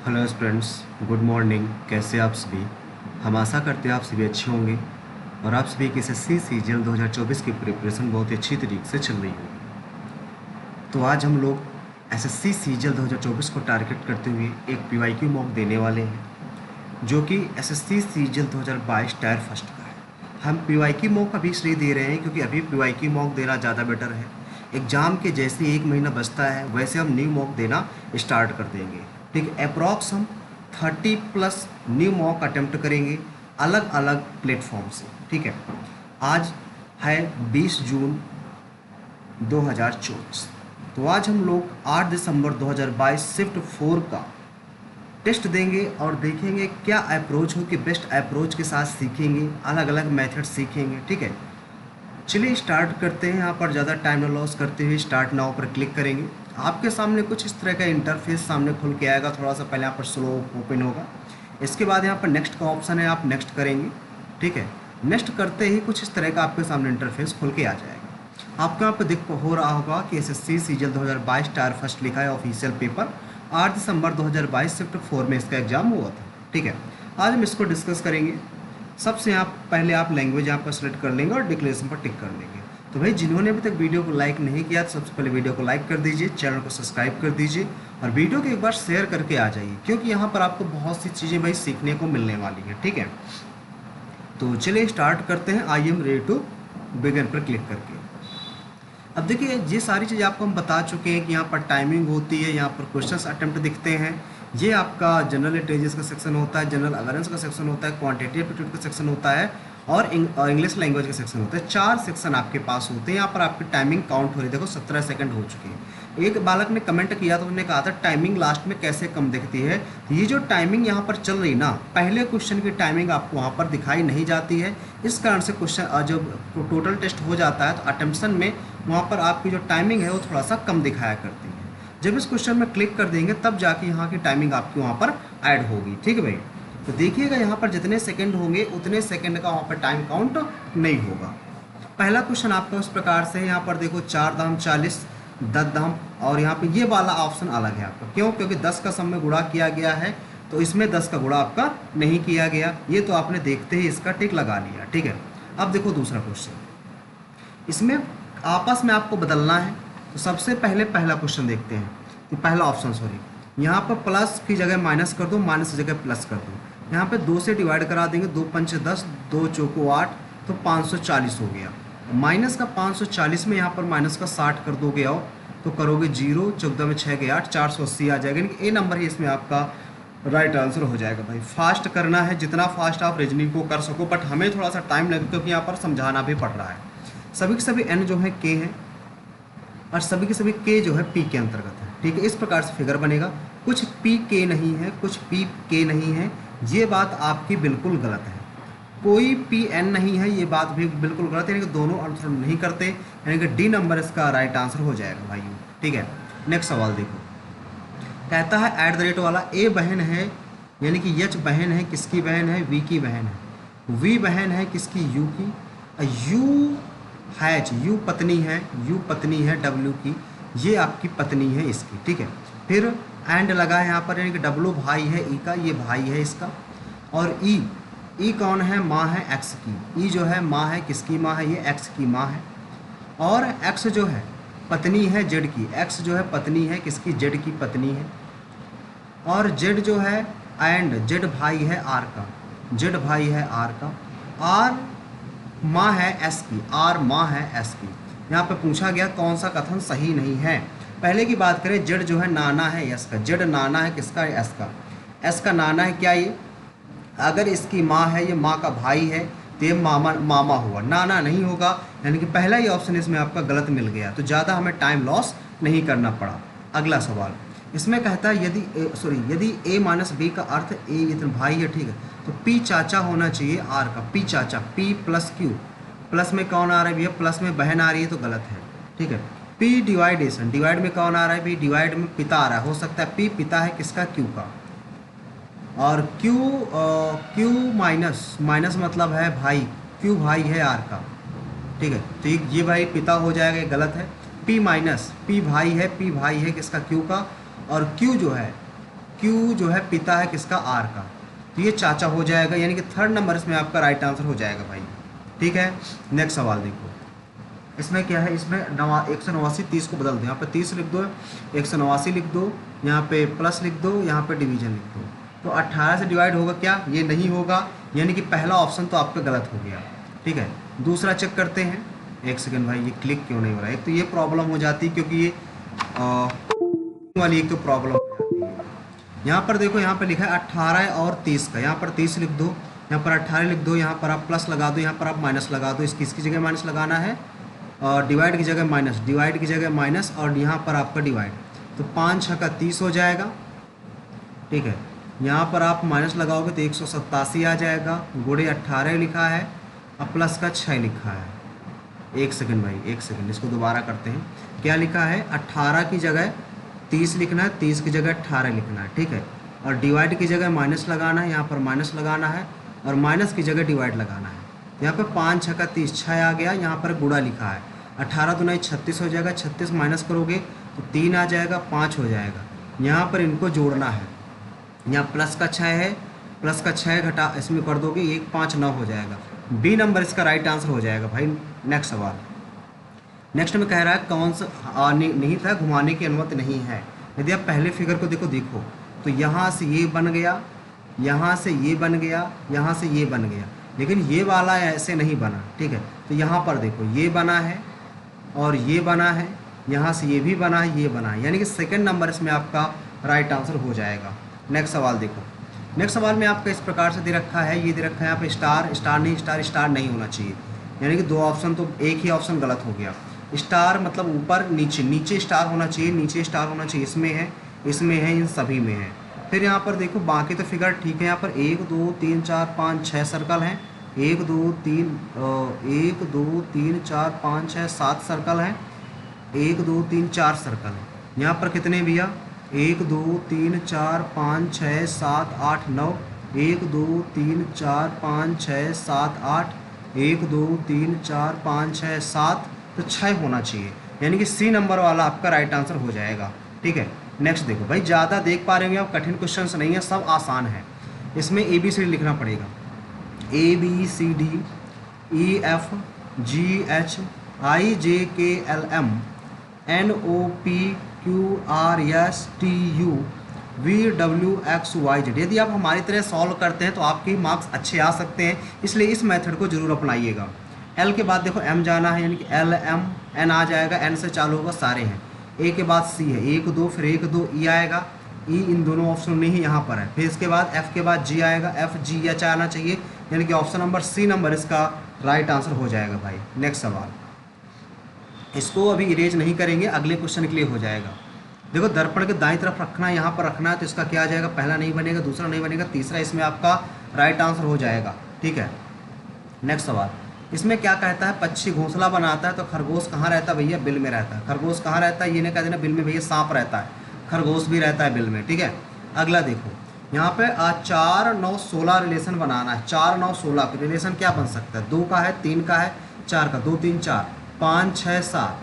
Hello friends, good morning. कैसे आप सभी? हम आशा करते हैं आप सभी अच्छे होंगे और आप सभी की एसएससी सीजीएल 2024 की प्रिपरेशन बहुत ही अच्छी तरीके से चल रही होगी। तो आज हम लोग एसएससी सीजीएल 2024 को टारगेट करते हुए एक पीवाईक्यू मॉक देने वाले हैं, जो कि एसएससी सीजीएल 2022 टायर फर्स्ट का है। हम पीवाईक्यू मॉक अभी इसलिए दे रहे हैं क्योंकि अभी पीवाईक्यू मॉक देना ज़्यादा बेटर है। एग्ज़ाम के जैसे 1 महीना बचता है वैसे हम न्यू मॉक देना स्टार्ट कर देंगे। ठीक है, अप्रॉक्स हम 30+ न्यू मॉक अटेम्प्ट करेंगे अलग अलग प्लेटफॉर्म से। ठीक है, आज है 20 जून 2024। तो आज हम लोग 8 दिसंबर 2022 शिफ्ट 4 का टेस्ट देंगे और देखेंगे क्या अप्रोच हो कि बेस्ट अप्रोच के साथ सीखेंगे, अलग अलग मेथड सीखेंगे। ठीक है, चलिए स्टार्ट करते हैं। यहाँ पर ज़्यादा टाइम न लॉस करते हुए स्टार्ट नाउ पर क्लिक करेंगे। आपके सामने कुछ इस तरह का इंटरफेस सामने खुल के आएगा। थोड़ा सा पहले यहाँ पर स्लो ओपन होगा, इसके बाद यहाँ पर नेक्स्ट का ऑप्शन है, आप नेक्स्ट करेंगे। ठीक है, नेक्स्ट करते ही कुछ इस तरह का आपके सामने इंटरफेस खुल के आ जाएगा। आपको यहाँ पर दिख हो रहा होगा कि एसएससी सीजीएल 2022 टायर फर्स्ट लिखा है, ऑफिशियल पेपर 8 दिसंबर 2022 शिफ्ट 4 में इसका एग्जाम हुआ था। ठीक है, आज हम इसको डिस्कस करेंगे। सबसे पहले आप लैंग्वेज यहाँ पर सेलेक्ट कर लेंगे और डिक्लेरेशन पर टिक कर लेंगे। तो भाई जिन्होंने अभी तक वीडियो को लाइक नहीं किया तो सबसे पहले वीडियो को लाइक कर दीजिए, चैनल को सब्सक्राइब कर दीजिए और वीडियो को एक बार शेयर करके आ जाइए, क्योंकि यहाँ पर आपको बहुत सी चीज़ें भाई सीखने को मिलने वाली हैं। ठीक है, तो चलिए स्टार्ट करते हैं। I am ready to begin पर क्लिक करके। अब देखिए, ये सारी चीज़ें आपको हम बता चुके हैं कि यहाँ पर टाइमिंग होती है, यहाँ पर क्वेश्चंस अटेम्प्ट दिखते हैं। ये आपका जनरल लिटरेचर का सेक्शन होता है, जनरल अवेयरनेस का सेक्शन होता है, क्वांटिटेटिव एप्टीट्यूड का सेक्शन होता है और इंग्लिश लैंग्वेज का सेक्शन होता है। 4 सेक्शन आपके पास होते हैं। यहाँ पर आपकी टाइमिंग काउंट हो रही है, देखो 17 सेकंड हो चुके हैं। एक बालक ने कमेंट किया तो उन्होंने कहा था टाइमिंग लास्ट में कैसे कम दिखती है। ये जो टाइमिंग यहाँ पर चल रही ना, पहले क्वेश्चन की टाइमिंग आपको वहाँ पर दिखाई नहीं जाती है। इस कारण से क्वेश्चन जब टोटल टेस्ट हो जाता है तो अटेम्प्शन में वहाँ पर आपकी जो टाइमिंग है वो थोड़ा सा कम दिखाया करती है। जब इस क्वेश्चन में क्लिक कर देंगे तब जाके यहाँ की टाइमिंग आपकी वहाँ पर ऐड होगी। ठीक है भाई, तो देखिएगा यहाँ पर जितने सेकंड होंगे उतने सेकंड का वहाँ पर टाइम काउंट नहीं होगा। पहला क्वेश्चन आपका उस प्रकार से है, यहाँ पर देखो 4 दाम 40, 10 दाम, और यहाँ पे ये वाला ऑप्शन अलग है आपका। क्यों? क्योंकि 10 का सम में गुणा किया गया है, तो इसमें 10 का गुणा आपका नहीं किया गया। ये तो आपने देखते ही इसका टिक लगा लिया। ठीक है, अब देखो दूसरा क्वेश्चन, इसमें आपस में आपको बदलना है। तो सबसे पहले पहला क्वेश्चन देखते हैं। तो पहला ऑप्शन यहाँ पर प्लस की जगह माइनस कर दो, माइनस की जगह प्लस कर दो। यहाँ पे 2 से डिवाइड करा देंगे, 2 पंच 10, 2 चौको 8, तो 540 हो गया। माइनस का 540 में यहाँ पर माइनस का 60 कर दोगे आओ, तो करोगे 0, 14 में 6 के 8, 480 आ जाएगा। यानी ए नंबर ही इसमें आपका राइट आंसर हो जाएगा। भाई फास्ट करना है, जितना फास्ट आप रीजनिंग को कर सको, बट हमें थोड़ा सा टाइम लगेगा क्योंकि यहाँ पर समझाना भी पड़ रहा है। सभी के सभी एन जो है के हैं और सभी के सभी के जो है पी के अंतर्गत है। ठीक है, इस प्रकार से फिगर बनेगा। कुछ पी के नहीं है, कुछ पी के नहीं है, ये बात आपकी बिल्कुल गलत है। कोई पी एन नहीं है, ये बात भी बिल्कुल गलत है। यानी कि दोनों अनुसरण नहीं करते, यानी कि डी नंबर इसका राइट आंसर हो जाएगा भाई। ठीक है, नेक्स्ट सवाल देखो, कहता है ऐट द रेट वाला ए बहन है, यानी कि एच बहन है, किसकी बहन है? वी की बहन है। वी बहन है किसकी? यू की। यू हैच, यू पत्नी है, यू पत्नी है डब्ल्यू की, ये आपकी पत्नी है इसकी। ठीक है, फिर एंड लगा है यहाँ पर, यानी कि डब्ल्यू भाई है ई का, ये भाई है इसका। और ई कौन है? माँ है एक्स की। ई जो है माँ है, किसकी माँ है? ये एक्स की माँ है। और एक्स जो है पत्नी है जेड की, एक्स जो है पत्नी है किसकी? जेड की पत्नी है। और जेड जो है एंड जेड भाई है आर का, जेड भाई है आर का। आर माँ है एस की, आर माँ है एस की। यहाँ पे पूछा गया कौन सा कथन सही नहीं है। पहले की बात करें, जेड जो है नाना है एस का, जेड नाना है किसका? एस का। एस का नाना है क्या ये? अगर इसकी माँ है, ये माँ का भाई है, तो ये मामा हुआ, नाना नहीं होगा। यानी कि पहला ही ऑप्शन इसमें आपका गलत मिल गया, तो ज़्यादा हमें टाइम लॉस नहीं करना पड़ा। अगला सवाल इसमें कहता है यदि ए माइनस बी का अर्थ ए इतना भाई है, ठीक है, तो पी चाचा होना चाहिए आर का। पी चाचा, पी प्लस क्यू, प्लस में कौन आ रहा है भैया? प्लस में बहन आ रही है तो गलत है। ठीक है, पी डिवाइडेशन, डिवाइड में कौन आ रहा है भाई? डिवाइड में पिता आ रहा है, हो सकता है पी पिता है किसका? क्यू का। और क्यू माइनस, माइनस मतलब है भाई, क्यू भाई है आर का। ठीक है, तो ये भाई पिता हो जाएगा, ये गलत है। पी माइनस, पी भाई है, पी भाई है किसका? क्यू का। और क्यू जो है क्यू जो है पिता है किसका, आर का, तो ये चाचा हो जाएगा, यानी कि थर्ड नंबर इसमें आपका राइट आंसर हो जाएगा भाई। ठीक है, नेक्स्ट सवाल देखो, इसमें क्या है, इसमें 189 30 को बदल दो, यहाँ पे 30 लिख दो, 189 लिख दो, यहाँ पे प्लस लिख दो, यहाँ पे डिवीजन लिख दो, तो 18 से डिवाइड होगा क्या, ये नहीं होगा, यानी कि पहला ऑप्शन तो आपका गलत हो गया। ठीक है, दूसरा चेक करते हैं, एक सेकंड भाई, ये क्लिक क्यों नहीं हो रहा है, एक तो ये प्रॉब्लम हो जाती है क्योंकि ये वाली एक तो प्रॉब्लम हो जाती है। यहाँ पर देखो, यहाँ पर लिखा है 18 और 30 का, यहाँ पर 30 लिख दो, यहाँ पर 18 लिख दो, यहाँ पर आप प्लस लगा दो, यहाँ पर आप माइनस लगा दो, इसकी जगह माइनस लगाना है, और डिवाइड की जगह माइनस, डिवाइड की जगह माइनस, और यहाँ पर आपका डिवाइड, तो 5 6 का 30 हो जाएगा। ठीक है, यहाँ पर आप माइनस लगाओगे तो 187 आ जाएगा, गुणे 18 लिखा है और प्लस का 6 लिखा है। एक सेकंड भाई, एक सेकंड, इसको दोबारा करते हैं, क्या लिखा है, 18 की जगह 30 लिखना है, 30 की जगह 18 लिखना है। ठीक है, और डिवाइड की जगह माइनस लगाना है, यहाँ पर माइनस लगाना है, और माइनस की जगह डिवाइड लगाना है। यहाँ पर 5 6 का 30, 6 आ गया, यहाँ पर गुणा लिखा है, 18 दूना 36 हो जाएगा, 36 माइनस करोगे तो 3 आ जाएगा, 5 हो जाएगा। यहाँ पर इनको जोड़ना है, यहाँ प्लस का 6 है, प्लस का 6 घटा इसमें कर दोगे, 1 5 9 हो जाएगा, बी नंबर इसका राइट आंसर हो जाएगा भाई। नेक्स्ट सवाल, नेक्स्ट में कह रहा है कौन सा नहीं था, घुमाने की अनुमति नहीं है। यदि आप पहले फिगर को देखो तो यहाँ से ये बन गया, यहाँ से ये बन गया, यहाँ से ये बन गया, लेकिन ये वाला ऐसे नहीं बना। ठीक है, तो यहाँ पर देखो ये बना है और ये बना है, यहाँ से ये भी बना है, ये बना है, यानी कि सेकंड नंबर इसमें आपका राइट आंसर हो जाएगा। नेक्स्ट सवाल देखो, नेक्स्ट सवाल में आपका इस प्रकार से दे रखा है, ये दे रखा है यहाँ पे स्टार, स्टार नहीं, स्टार स्टार नहीं होना चाहिए, यानी कि दो ऑप्शन, तो एक ही ऑप्शन गलत हो गया। स्टार मतलब ऊपर नीचे, नीचे स्टार होना चाहिए, नीचे स्टार होना चाहिए, इसमें है, इसमें है, इन सभी में है। फिर यहाँ पर देखो बाकी तो फिगर ठीक है, यहाँ पर 1 2 3 4 5 6 सर्कल हैं, 1 2 3 1 2 3 4 5 6 7 सर्कल हैं, 1 2 3 4 सर्कल हैं। यहाँ पर कितने भैया, 1 2 3 4 5 6 7 8 9, 1 2 3 4 5 6 7 8, 1 2 3 4 5 6 7, तो 6 होना चाहिए, यानी कि सी नंबर वाला आपका राइट आंसर हो जाएगा। ठीक है, नेक्स्ट देखो भाई, ज़्यादा देख पा रहे होंगे आप, कठिन क्वेश्चंस नहीं है, सब आसान है। इसमें ABCD लिखना पड़ेगा, ABCD EF GH IJKLM NOPQRSTU VWXYZ। यदि आप हमारी तरह सॉल्व करते हैं तो आपके मार्क्स अच्छे आ सकते हैं, इसलिए इस मेथड को जरूर अपनाइएगा। L के बाद देखो M जाना है, यानी कि LM, N आ जाएगा, N से चालू होगा, सारे हैं। A के बाद C है, 1 2, फिर 1 2 E आएगा, E इन दोनों ऑप्शन में ही यहाँ पर है। फिर इसके बाद F के बाद G आएगा, F G H आना चाहिए, यानी कि ऑप्शन नंबर C नंबर इसका राइट आंसर हो जाएगा भाई। नेक्स्ट सवाल, इसको अभी इरेज नहीं करेंगे, अगले क्वेश्चन के लिए हो जाएगा। देखो दर्पण के दाईं तरफ रखना है, यहाँ पर रखना है, तो इसका क्या आ जाएगा, पहला नहीं बनेगा, दूसरा नहीं बनेगा, तीसरा इसमें आपका राइट आंसर हो जाएगा। ठीक है, नेक्स्ट सवाल, इसमें क्या कहता है, पक्षी घोंसला बनाता है तो खरगोश कहाँ रहता है भैया, बिल में रहता है। खरगोश कहाँ रहता है, ये नहीं कह देना बिल में भैया, सांप रहता है, खरगोश भी रहता है बिल में। ठीक है, अगला देखो, यहाँ पे 4 9 16 रिलेशन बनाना है। 4 9 16 का रिलेशन क्या बन सकता है, 2 का है, 3 का है, 4 का, 2 3 4 5 6 7,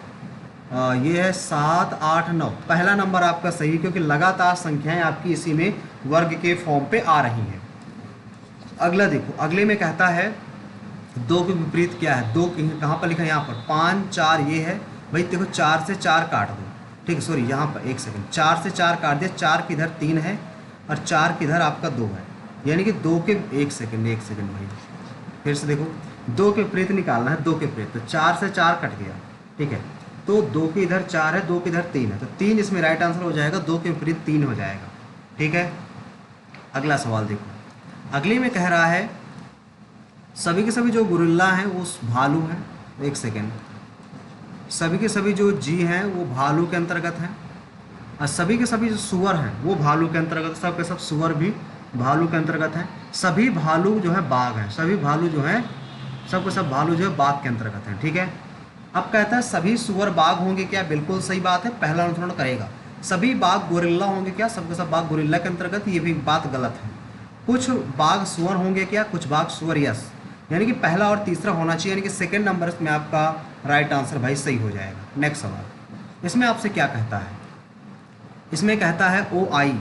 ये है 7 8 9। पहला नंबर आपका सही, क्योंकि लगातार संख्याएं आपकी इसी में वर्ग के फॉर्म पे आ रही हैं। अगला देखो, अगले में कहता है 2 के विपरीत क्या है, 2 कहाँ पर लिखा है, यहाँ पर 5 4 ये है भाई। देखो 4 से 4 काट दो, ठीक है, सॉरी यहाँ पर एक सेकंड, 4 से 4 काट दिया, 4 की इधर 3 है और 4 की इधर आपका 2 है, यानी कि 2 के, एक सेकंड भाई, फिर से देखो, 2 के विपरीत निकालना है, 2 के विपरीत, तो 4 से 4 कट गया। ठीक है, तो 2 के इधर 4 है, 2 के इधर 3 है, तो 3 इसमें राइट आंसर हो जाएगा, 2 के विपरीत 3 हो जाएगा। ठीक है, अगला सवाल देखो, अगले में कह रहा है सभी के सभी जो गुरिल्ला हैं वो भालू हैं। एक सेकेंड, सभी के सभी जो जी हैं वो भालू के अंतर्गत हैं, और सभी के सभी जो सुअर हैं वो भालू के अंतर्गत, सब के सब सुअर भी भालू के अंतर्गत हैं। सभी भालू जो है बाघ हैं, सभी भालू जो हैं, सब के सब भालू जो है बाघ के अंतर्गत हैं। ठीक है, अब कहता है सभी सुअर बाघ होंगे क्या, बिल्कुल सही बात है, पहला अनुसरण करेगा। सभी बाघ गोरिल्ला होंगे क्या, सबके सब बाघ गोरिल्ला के अंतर्गत, ये भी बात गलत है। कुछ बाघ सुअर होंगे क्या, कुछ बाघ सुअर, यस, यानी कि पहला और तीसरा होना चाहिए, यानी कि सेकंड नंबर में आपका राइट आंसर भाई सही हो जाएगा। नेक्स्ट सवाल, इसमें आपसे क्या कहता है, इसमें कहता है OI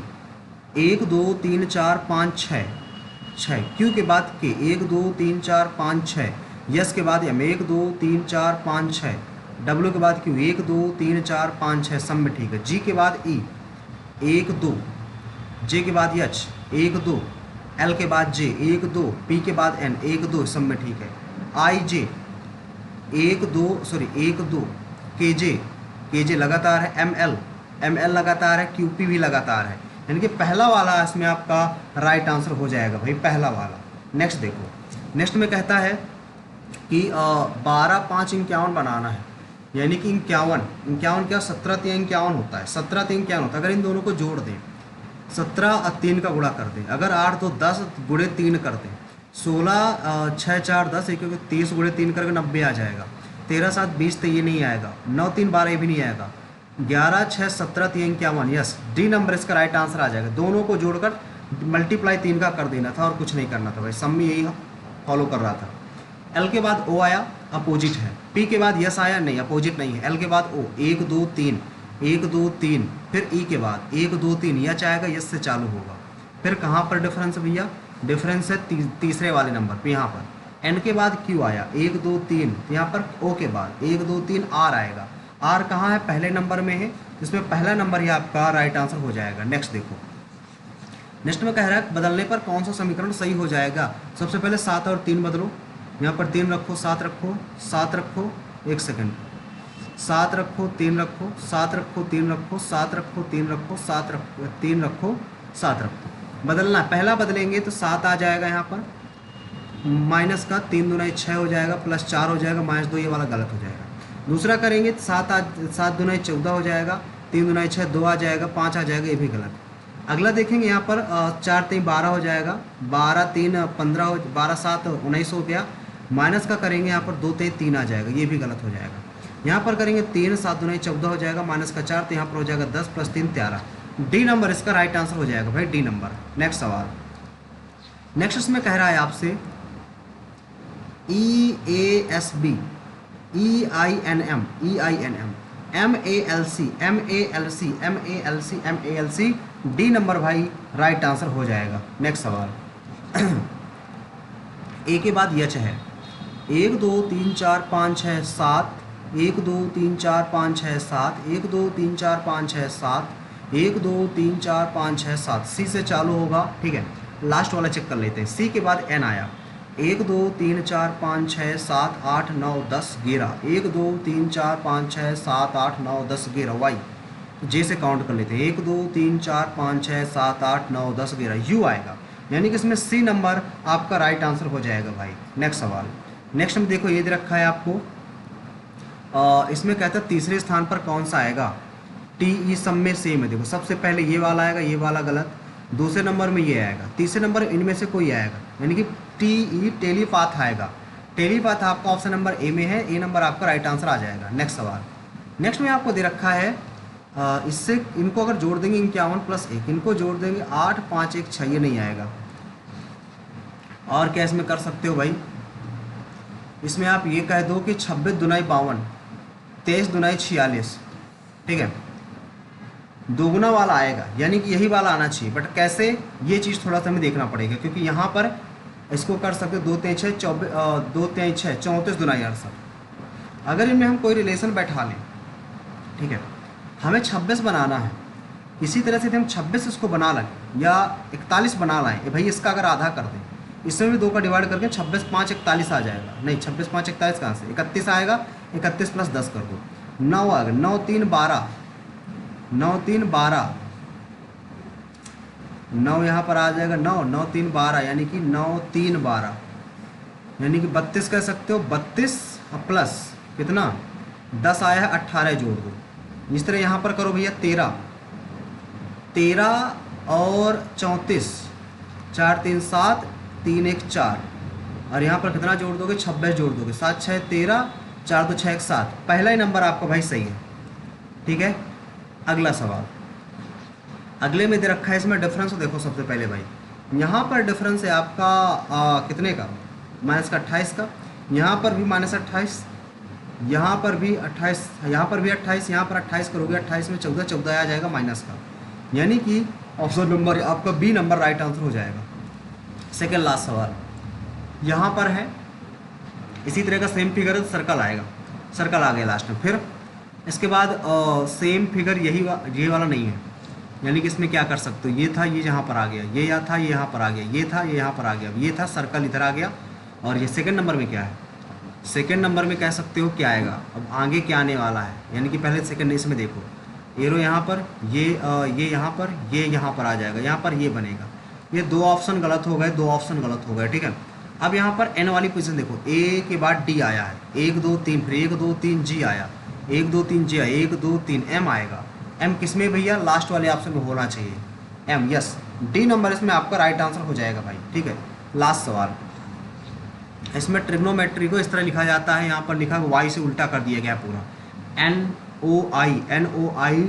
1 2 3 4 5 6, 6 क्यू के बाद के, 1 2 3 4 5 6, यस के बाद एम, 1 2 3 4 5 6, डब्ल्यू के बाद क्यू, 1 2 3 4 5 6, सब में ठीक है। जी के बाद ई, 1 2, जे के बाद एच, 1 2, एल के बाद जे, 1 2, पी के बाद एन, 1 2, सब में ठीक है। आई जे, 1 2 सॉरी 1 2, के जे लगातार है, एम एल लगातार है, क्यू पी भी लगातार है, यानी कि पहला वाला इसमें आपका राइट आंसर हो जाएगा भाई, पहला वाला। नेक्स्ट देखो, नेक्स्ट में कहता है कि 12 5 51 बनाना है, यानी कि 51 क्या 17 3 51 होता है, 17 3 51 होता है। अगर इन दोनों को जोड़ दें, 17 और 3 का गुणा कर दें, अगर 8 2 10 गुणे 3 कर दें, 16 6 4 10, एक 30 गुणे 3 करके 90 आ जाएगा, 13 7 20 तो ये नहीं आएगा, 9 3 12 ये भी नहीं आएगा, 11 6 17 3 51, यस डी नंबर इसका राइट आंसर आ जाएगा। दोनों को जोड़कर मल्टीप्लाई 3 का कर देना था और कुछ नहीं करना था भाई, सम में यही फॉलो कर रहा था। एल के बाद ओ आया, अपोजिट है। पी के बाद यस आया, नहीं अपोजिट नहीं है। एल के बाद ओ, 1 2 3, 1 2 3, फिर ई के बाद 1 2 3, यच आएगा, यस से चालू होगा। फिर कहाँ पर डिफरेंस भैया, डिफरेंस है तीसरे वाले नंबर पे, यहाँ पर एन के बाद क्यू आया, 1 2 3, यहाँ पर ओ के बाद 1 2 3 आर आएगा। आर कहाँ है, पहले नंबर में है, इसमें पहला नंबर ही आपका राइट आंसर हो जाएगा। नेक्स्ट देखो, नेक्स्ट में कह रहा है बदलने पर कौन सा समीकरण सही हो जाएगा। सबसे पहले 7 और 3 बदलो, यहाँ पर 3 रखो, 7 रखो, 7 रखो, 1 सेकंड, 7 रखो, 3 रखो, 7 रखो, 3 रखो, 7 रखो, 3 रखो, 7 रखो, 3 रखो, 7 रखो। बदलना, पहला बदलेंगे तो 7 आ जाएगा, यहाँ पर माइनस का 3 दूना 6 हो जाएगा, प्लस 4 हो जाएगा, माइनस 2, ये वाला गलत हो जाएगा। दूसरा करेंगे तो 7 दूना 14 हो जाएगा, 3 दूना 6 2 आ जाएगा, 5 आ जाएगा, ये भी गलत। अगला देखेंगे यहाँ पर 4 3 12 हो जाएगा, 12 3 15 हो, 12 7 19 हो गया। माइनस का करेंगे यहाँ पर 2 3 3 आ जाएगा, ये भी गलत हो जाएगा। यहाँ पर करेंगे 3 7 दूना 14 हो जाएगा, माइनस का 4, तो यहाँ पर हो जाएगा 10 प्लस 3 13। डी नंबर इसका राइट आंसर हो जाएगा भाई, डी नंबर। नेक्स्ट सवाल, नेक्स्ट इसमें कह रहा है आपसे EASB, EINM, MALC, D number भाई राइट आंसर हो जाएगा। नेक्स्ट सवाल, ए के बाद यच है, 1 2 3 4 5 6 7, 1 2 3 4 5 6 7, 1 2 3 4 5 6 7, 1 2 3 4 5 6 7, सी से चालू होगा, ठीक है। लास्ट वाला चेक कर लेते हैं, सी के बाद एन आया, 1 2 3 4 5 6 7 8 9 10 11, 1 2 3 4 5 6 7 8 9 10 11, वाई जे से काउंट कर लेते हैं, 1 2 3 4 5 6 7 8 9 10 11, यू आएगा, यानी कि इसमें सी नंबर आपका राइट आंसर हो जाएगा भाई। नेक्स्ट सवाल, नेक्स्ट में देखो ये दे रखा है आपको, इसमें कहता है तीसरे स्थान पर कौन सा आएगा, TE सब में सेम है। देखो सबसे पहले ये वाला आएगा, ये वाला गलत, दूसरे नंबर में ये आएगा, तीसरे नंबर इनमें से कोई आएगा, यानी कि TE टेलीपाथ आएगा। टेलीपाथ आपका ऑप्शन नंबर ए में है, ए नंबर आपका राइट आंसर आ जाएगा। नेक्स्ट सवाल, नेक्स्ट में आपको दे रखा है, इससे इनको अगर जोड़ देंगे 51 प्लस 1, इनको जोड़ देंगे 8 5 1 6, ये नहीं आएगा। और क्या इसमें कर सकते हो भाई, इसमें आप ये कह दो कि 26 दुनाई 52, 23 दुनाई 46, ठीक है, दोगुना वाला आएगा, यानी कि यही वाला आना चाहिए, बट कैसे ये चीज़ थोड़ा सा हमें देखना पड़ेगा, क्योंकि यहाँ पर इसको कर सकते 2 3 6 2 3 6 34 दुनाई 68। अगर इनमें हम कोई रिलेशन बैठा लें, ठीक है, हमें 26 बनाना है, इसी तरह से हम 26 इसको बना लें या 41 बना लाएँ, भाई इसका अगर आधा कर दें, इसमें भी 2 का डिवाइड करके 26 5 41 आ जाएगा, नहीं 26 5 41 कहाँ से, 31 आएगा, 31 प्लस 10 कर दो, 9 आ गया, 9 3 12, 9 3 12, 9 यहाँ पर आ जाएगा, 9 9 3 12, यानी कि 9 3 12, यानी कि 32 कह सकते हो, 32 प्लस कितना 10 आया है, 18 जोड़ दो। इस तरह यहाँ पर करो भैया, 13 और 34, 4 3 7 3 1 4, और यहाँ पर कितना जोड़ दोगे, 26 जोड़ दोगे, 7 6 13, 4 2 6 1 7, पहला ही नंबर आपका भाई सही है, ठीक है। अगला सवाल, अगले में दे रखा है, इसमें डिफरेंस देखो सबसे पहले भाई, यहाँ पर डिफरेंस है आपका कितने का, माइनस का 28 का, यहाँ पर भी माइनस 28, यहाँ पर भी 28, यहाँ पर भी 28, यहाँ पर 28 करोगे, 28 में 14 14 आ जाएगा माइनस का, यानी कि ऑप्शन नंबर आपका बी नंबर राइट आंसर हो जाएगा। सेकेंड लास्ट सवाल यहाँ पर है, इसी तरह का सेम फिगर सर्कल आएगा, सर्कल आ गया लास्ट में। फिर इसके बाद सेम फिगर ये वाला नहीं है, यानी कि इसमें क्या कर सकते हो, ये था ये यहाँ पर आ गया, ये यहाँ था ये यहाँ पर आ गया, ये था ये यहाँ पर आ गया, ये था सर्कल इधर आ गया। और ये सेकंड नंबर में क्या है, सेकंड नंबर में कह सकते हो क्या आएगा, अब आगे क्या आने वाला है, यानी कि पहले सेकंड इसमें देखो, एरो यहाँ पर, ये यहाँ पर, ये यहाँ पर आ जाएगा, यहाँ पर ये बनेगा। ये दो ऑप्शन गलत हो गए, दो ऑप्शन गलत हो गए, ठीक है। अब यहाँ पर एन वाली पोजीशन देखो, ए के बाद डी आया है, 1 2 3, फिर 1 2 3 जी आया, 1 2 3 जी आया, 1 2 3 एम आएगा। एम किस में भैया, लास्ट वाले ऑप्शन में होना चाहिए एम, यस डी नंबर इसमें आपका राइट आंसर हो जाएगा भाई, ठीक है। लास्ट सवाल, इसमें ट्रिग्नोमेट्री को इस तरह लिखा जाता है, यहाँ पर लिखा वाई से उल्टा कर दिया गया पूरा, N O I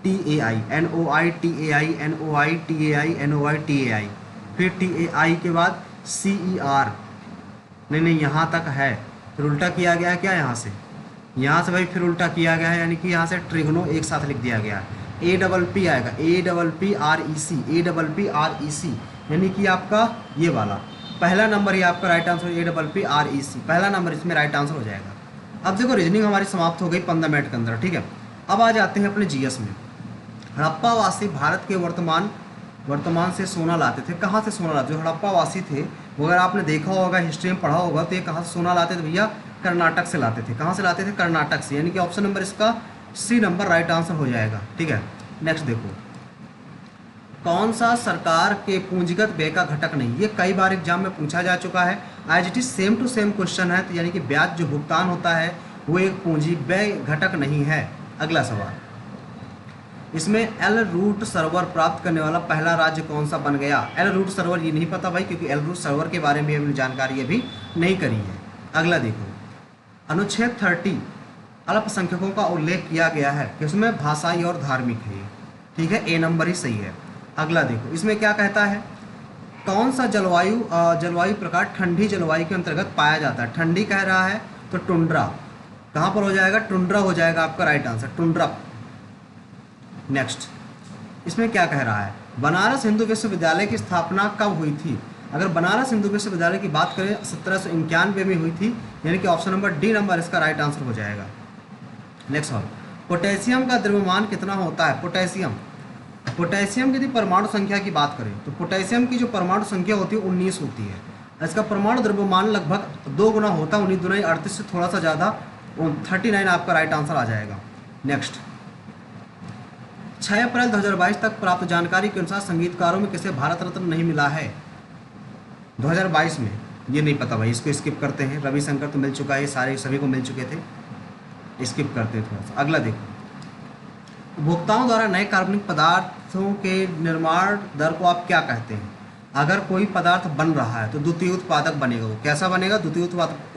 T A I, N O I T A I, N O I T A I, N O I T A I, फिर टी ए आई के बाद सी ई आर, नहीं यहाँ तक है, फिर उल्टा किया गया है क्या यहाँ से भाई फिर उल्टा किया गया है, यानी कि यहाँ से ट्रिग्नो एक साथ लिख दिया गया है। ए डबल पी आएगा, A double P R E C, A double P R E C, यानी कि आपका ये वाला पहला नंबर ही आपका right answer, A double P R E C पहला नंबर इसमें राइट आंसर हो जाएगा। अब देखो रीजनिंग हमारी समाप्त हो गई 15 मिनट के अंदर, ठीक है। अब आ जाते हैं अपने जीएस में। हड़प्पावासी भारत के वर्तमान से सोना लाते थे, कहाँ से सोना लाते, जो हड़प्पावासी थे वो अगर आपने देखा होगा, हिस्ट्री में पढ़ा होगा, तो ये कहाँ से सोना लाते थे भैया, कर्नाटक से लाते थे। कहाँ से लाते थे, कर्नाटक से, यानी कि ऑप्शन नंबर इसका सी नंबर राइट आंसर हो जाएगा, ठीक है। नेक्स्ट देखो, कौन सा सरकार के पूंजीगत व्यय का घटक नहीं, ये कई बार एग्जाम में पूछा जा चुका है, आज it is same to same question है, तो यानी कि ब्याज जो भुगतान होता है वो एक पूंजी व्यय घटक नहीं है। अगला सवाल, इसमें एल रूट सर्वर प्राप्त करने वाला पहला राज्य कौन सा बन गया। एल रूट सर्वर ये नहीं पता भाई, क्योंकि एल रूट सर्वर के बारे में हमने जानकारी अभी नहीं करी है। अगला देखो, अनुच्छेद 30 अल्पसंख्यकों का उल्लेख किया गया है, इसमें भाषाई और धार्मिक है, ठीक है, ए नंबर ही सही है। अगला देखो, इसमें क्या कहता है, कौन सा जलवायु प्रकार ठंडी जलवायु के अंतर्गत पाया जाता है। ठंडी कह रहा है तो टुंड्रा, कहाँ पर हो जाएगा, टुंड्रा हो जाएगा आपका राइट आंसर, टुंड्रा। नेक्स्ट, इसमें क्या कह रहा है, बनारस हिंदू विश्वविद्यालय की स्थापना कब हुई थी। अगर बनारस हिंदू विश्वविद्यालय की बात करें 1791 में हुई थी, यानी कि ऑप्शन नंबर डी नंबर इसका राइट आंसर हो जाएगा। नेक्स्ट सवाल, पोटेशियम का द्रव्यमान कितना होता है। पोटेशियम की यदि परमाणु संख्या की बात करें तो पोटेशियम की जो परमाणु संख्या होती है 19 होती है, इसका परमाणु द्रव्यमान लगभग 2 गुना होता है, 19 दूना 38 से थोड़ा सा ज़्यादा 39 आपका राइट आंसर आ जाएगा। नेक्स्ट, 6 अप्रैल 2022 तक प्राप्त जानकारी के अनुसार संगीतकारों में किसे भारत रत्न नहीं मिला है 2022 में, ये नहीं पता भाई, इसको स्किप करते हैं। रविशंकर तो मिल चुका है, सारे सभी को मिल चुके थे, स्किप करते हैं थोड़ा सा। अगला देखो, उपभोक्ताओं द्वारा नए कार्बनिक पदार्थों के निर्माण दर को आप क्या कहते हैं। अगर कोई पदार्थ बन रहा है तो द्वितीय उत्पादक बनेगा, वो कैसा बनेगा, द्वितीय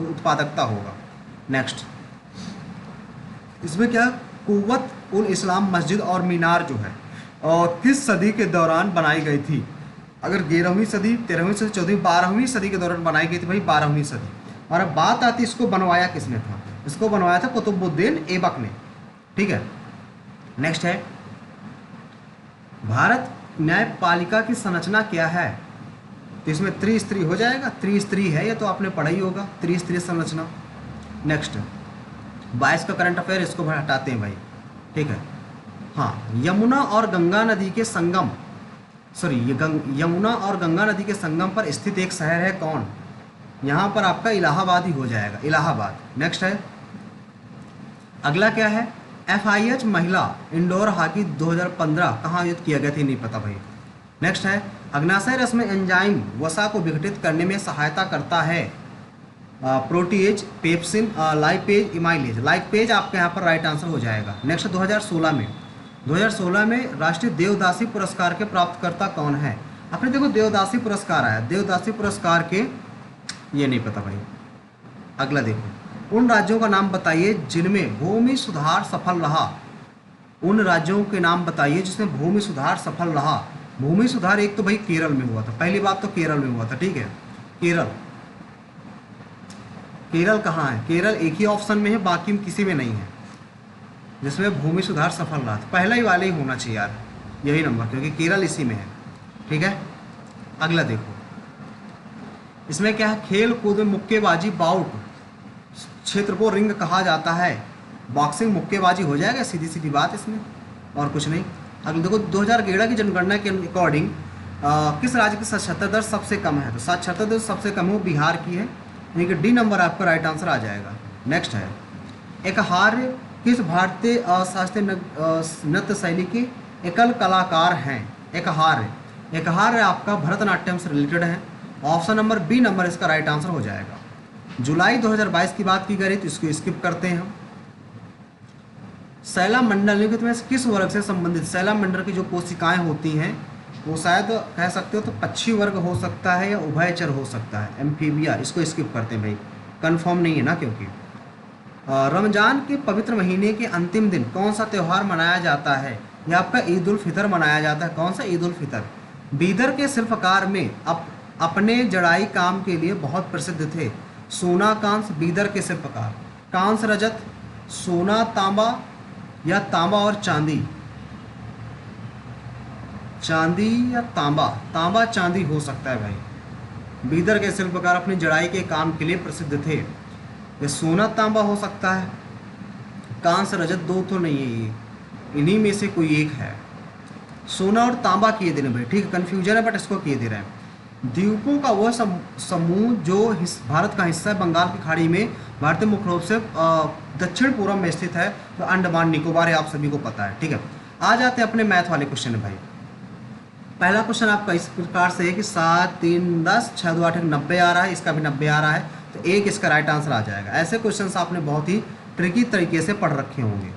उत्पादकता होगा। नेक्स्ट, इसमें क्या, कुव्वत उल इस्लाम मस्जिद और मीनार जो है और किस सदी के दौरान बनाई गई थी। अगर 11वीं सदी, 13वीं सदी, 14वीं, 12वीं सदी के दौरान बनाई गई थी भाई, 12वीं सदी। और अब बात आती, इसको बनवाया किसने था, इसको बनवाया था कुतुबुद्दीन ऐबक ने, ठीक है। नेक्स्ट है, भारत न्यायपालिका की संरचना क्या है, तो इसमें त्रिस्तरीय हो जाएगा, त्रिस्तरीय है, ये तो आपने पढ़ा ही होगा, त्रिस्तरीय संरचना। नेक्स्ट, 22 का करंट अफेयर, इसको हटाते हैं भाई, ठीक है। हाँ, यमुना और गंगा नदी के संगम, यमुना और गंगा नदी के संगम पर स्थित एक शहर है कौन, यहाँ पर आपका इलाहाबाद ही हो जाएगा, इलाहाबाद। नेक्स्ट है, अगला क्या है, FIH महिला इंडोर हॉकी 2015 कहाँ आयोजित किया गया था, नहीं पता भाई। नेक्स्ट है, अग्नाशय रस में एंजाइम वसा को विघटित करने में सहायता करता है, प्रोटीएज, पेप्सिन, लाइपेज, इमाइलेज। लाइपेज आपके यहाँ पर राइट आंसर हो जाएगा। नेक्स्ट, 2016 में राष्ट्रीय देवदासी पुरस्कार के प्राप्तकर्ता कौन है। आपने देखो देवदासी पुरस्कार आया, देवदासी पुरस्कार के ये नहीं पता भाई। अगला देखो, उन राज्यों का नाम बताइए जिनमें भूमि सुधार सफल रहा। उन राज्यों के नाम बताइए जिसमें भूमि सुधार सफल रहा। भूमि सुधार एक तो भाई केरल में हुआ था, पहली बात तो केरल में हुआ था, ठीक है। केरल कहाँ है, केरल एक ही ऑप्शन में है, बाकी किसी में नहीं है जिसमें भूमि सुधार सफल रहा था, पहला ही वाले ही होना चाहिए यार। यही नंबर, क्योंकि केरल इसी में है। ठीक है, अगला देखो, इसमें क्या है, खेल कूद में मुक्केबाजी बाउट क्षेत्र को रिंग कहा जाता है। बॉक्सिंग मुक्केबाजी हो जाएगा, सीधी सीधी बात इसमें, और कुछ नहीं। अगले देखो, 2011 की जनगणना के अकॉर्डिंग किस राज्य की साक्षरता दर सबसे कम है? तो साक्षरता दर सबसे कम है वो बिहार की है, यानी कि डी नंबर आपका राइट आंसर आ जाएगा। नेक्स्ट है, एकहार्य किस भारतीय शास्त्रीय नृत्य शैली के एकल कलाकार हैं? एकहार्य, एकहार्य आपका भरतनाट्यम से रिलेटेड है। ऑप्शन नंबर बी नंबर इसका राइट आंसर हो जाएगा। जुलाई 2022 की बात की गई तो इसको स्किप करते हैं हम। सैला मंडल निम्नलिखित में से किस वर्ग से संबंधित? सैला मंडल की जो कोशिकाएं होती हैं वो शायद कह सकते हो तो पक्षी वर्ग हो सकता है या उभयचर हो सकता है, एम्फीबिया। इसको स्किप करते हैं भाई, कंफर्म नहीं है ना, क्योंकि रमजान के पवित्र महीने के अंतिम दिन कौन सा त्यौहार मनाया जाता है? यह आपका ईद उल फितर मनाया जाता है। कौन सा? ईद उल फितर। बीदर के शिल्पकार में अपने जड़ाई काम के लिए बहुत प्रसिद्ध थे। सोना कांस, बीदर के शिल्पकार। कांस रजत, सोना तांबा या तांबा और चांदी? चांदी या तांबा? तांबा चांदी हो सकता है भाई। बीदर के शिल्पकार अपनी जड़ाई के काम के लिए प्रसिद्ध थे। ये सोना तांबा हो सकता है, कांस रजत दो तो नहीं है, ये इन्हीं में से कोई एक है। सोना और तांबा किए दे रहे हैं भाई, ठीक है, कन्फ्यूजन है बट इसको किए दे रहे हैं। द्वीपों का वह समूह जो भारत का हिस्सा है, बंगाल की खाड़ी में भारतीय मुख्य रूप से दक्षिण पूर्व में स्थित है, तो अंडमान निकोबार है, आप सभी को पता है। ठीक है, आ जाते हैं अपने मैथ वाले क्वेश्चन में भाई। पहला क्वेश्चन आपका इस प्रकार से है कि 7 3 10 6 2 8 90 आ रहा है, इसका भी 90 आ रहा है, तो एक इसका राइट आंसर आ जाएगा। ऐसे क्वेश्चंस आपने बहुत ही ट्रिकी तरीके से पढ़ रखे होंगे।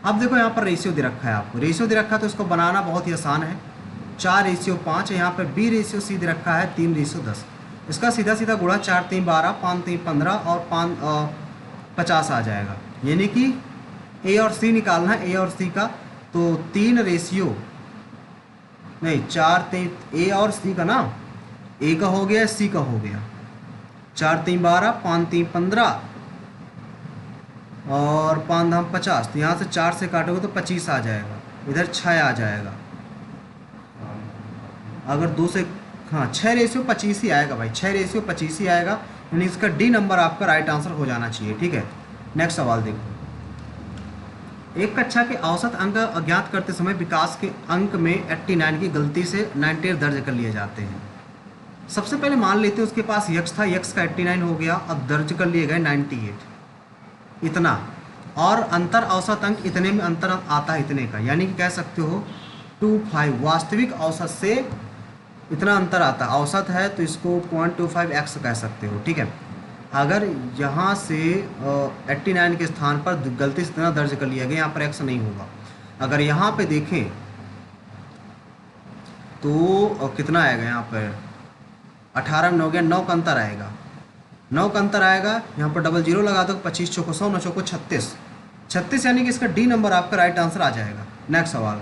अब देखो यहाँ पर रेशियो दे रखा है, आपको रेशियो दे रखा है तो इसको बनाना बहुत ही आसान है। 4:5 है, यहाँ पर बी रेशियो सी दे रखा है 3:10। इसका सीधा सीधा गुणा 4 3 12 5 3 15 और 5 50 आ जाएगा, यानी कि ए और सी निकालना है, ए और सी का। तो 3 रेशियो नहीं 4 3 ए और सी का ना, ए का हो गया, सी का हो गया। 4 3 12 5 3 15 और 5 धाम 50। तो यहाँ से 4 से काटोगे तो 25 आ जाएगा, इधर 6 आ जाएगा। अगर 2 से, हाँ 6:25 ही आएगा भाई, 6:25 ही आएगा, यानी इसका डी नंबर आपका राइट आंसर हो जाना चाहिए। ठीक है, नेक्स्ट सवाल देखो। एक कक्षा के औसत अंक अज्ञात करते समय विकास के अंक में 89 की गलती से 98 दर्ज कर लिए जाते हैं। सबसे पहले मान लेते हैं उसके पास यक्स था, यक्स का 89 हो गया, अब दर्ज कर लिए गए 98 इतना, और अंतर औसत अंक इतने में अंतर आता है इतने का, यानी कि कह सकते हो 25 वास्तविक औसत से इतना अंतर आता है। औसत है तो इसको 0.25x कह सकते हो। ठीक है, अगर यहाँ से 89 के स्थान पर गलती से इतना दर्ज कर लिया गया, यहाँ पर x नहीं होगा। अगर यहाँ पे देखें तो कितना आएगा, यहाँ पर 18 में 9 गया, 9 का अंतर आएगा, 9 का अंतर आएगा। यहाँ पर डबल जीरो लगा दो, 25 चौको 100, 9 चौको 36, 36 यानी कि इसका डी नंबर आपका राइट आंसर आ जाएगा। नेक्स्ट सवाल,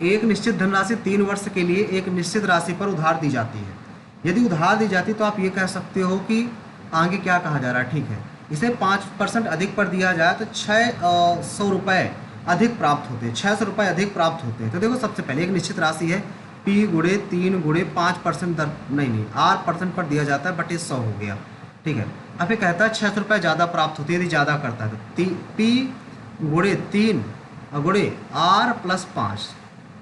एक निश्चित धनराशि 3 वर्ष के लिए एक निश्चित राशि पर उधार दी जाती है। यदि उधार दी जाती तो आप ये कह सकते हो कि आगे क्या कहा जा रहा है। ठीक है, इसे 5% अधिक पर दिया जाए तो 600 रुपये अधिक प्राप्त होते हैं, 600 रुपये अधिक प्राप्त होते हैं। तो देखो, सबसे पहले एक निश्चित राशि है, P × 3 × 5% दर नहीं R% पर दिया जाता है, बट ये 100 हो गया। ठीक है, अब ये कहता है 600 रुपये ज़्यादा प्राप्त होती है, यदि ज़्यादा करता है तो P × 3 × R+5,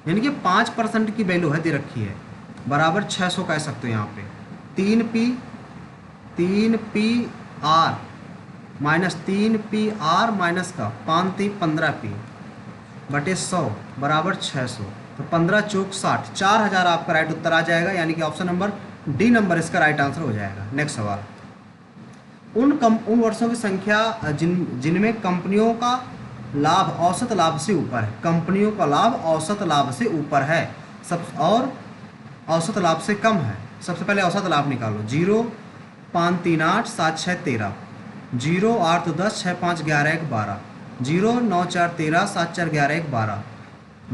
यानी कि 5% की वैल्यू है दे रखी है, बराबर 600 कह सकते हो। यहाँ पे 3PR माइनस 3PR माइनस का 5 3 15P बटे 100 बराबर 600, तो 15 चौक 60, 4000 आपका राइट उत्तर आ जाएगा, यानी कि ऑप्शन नंबर डी नंबर इसका राइट आंसर हो जाएगा। नेक्स्ट सवाल, उन वर्षों की संख्या जिनमें कंपनियों का लाभ औसत लाभ से ऊपर है, कंपनियों का लाभ औसत लाभ से ऊपर है सब, और औसत लाभ से कम है। सबसे पहले औसत लाभ निकालो। 0 5 3 8 7 6 13, 0 8 10 6 5 11 1 12, 0 9 4 13 7 4 11 1 12,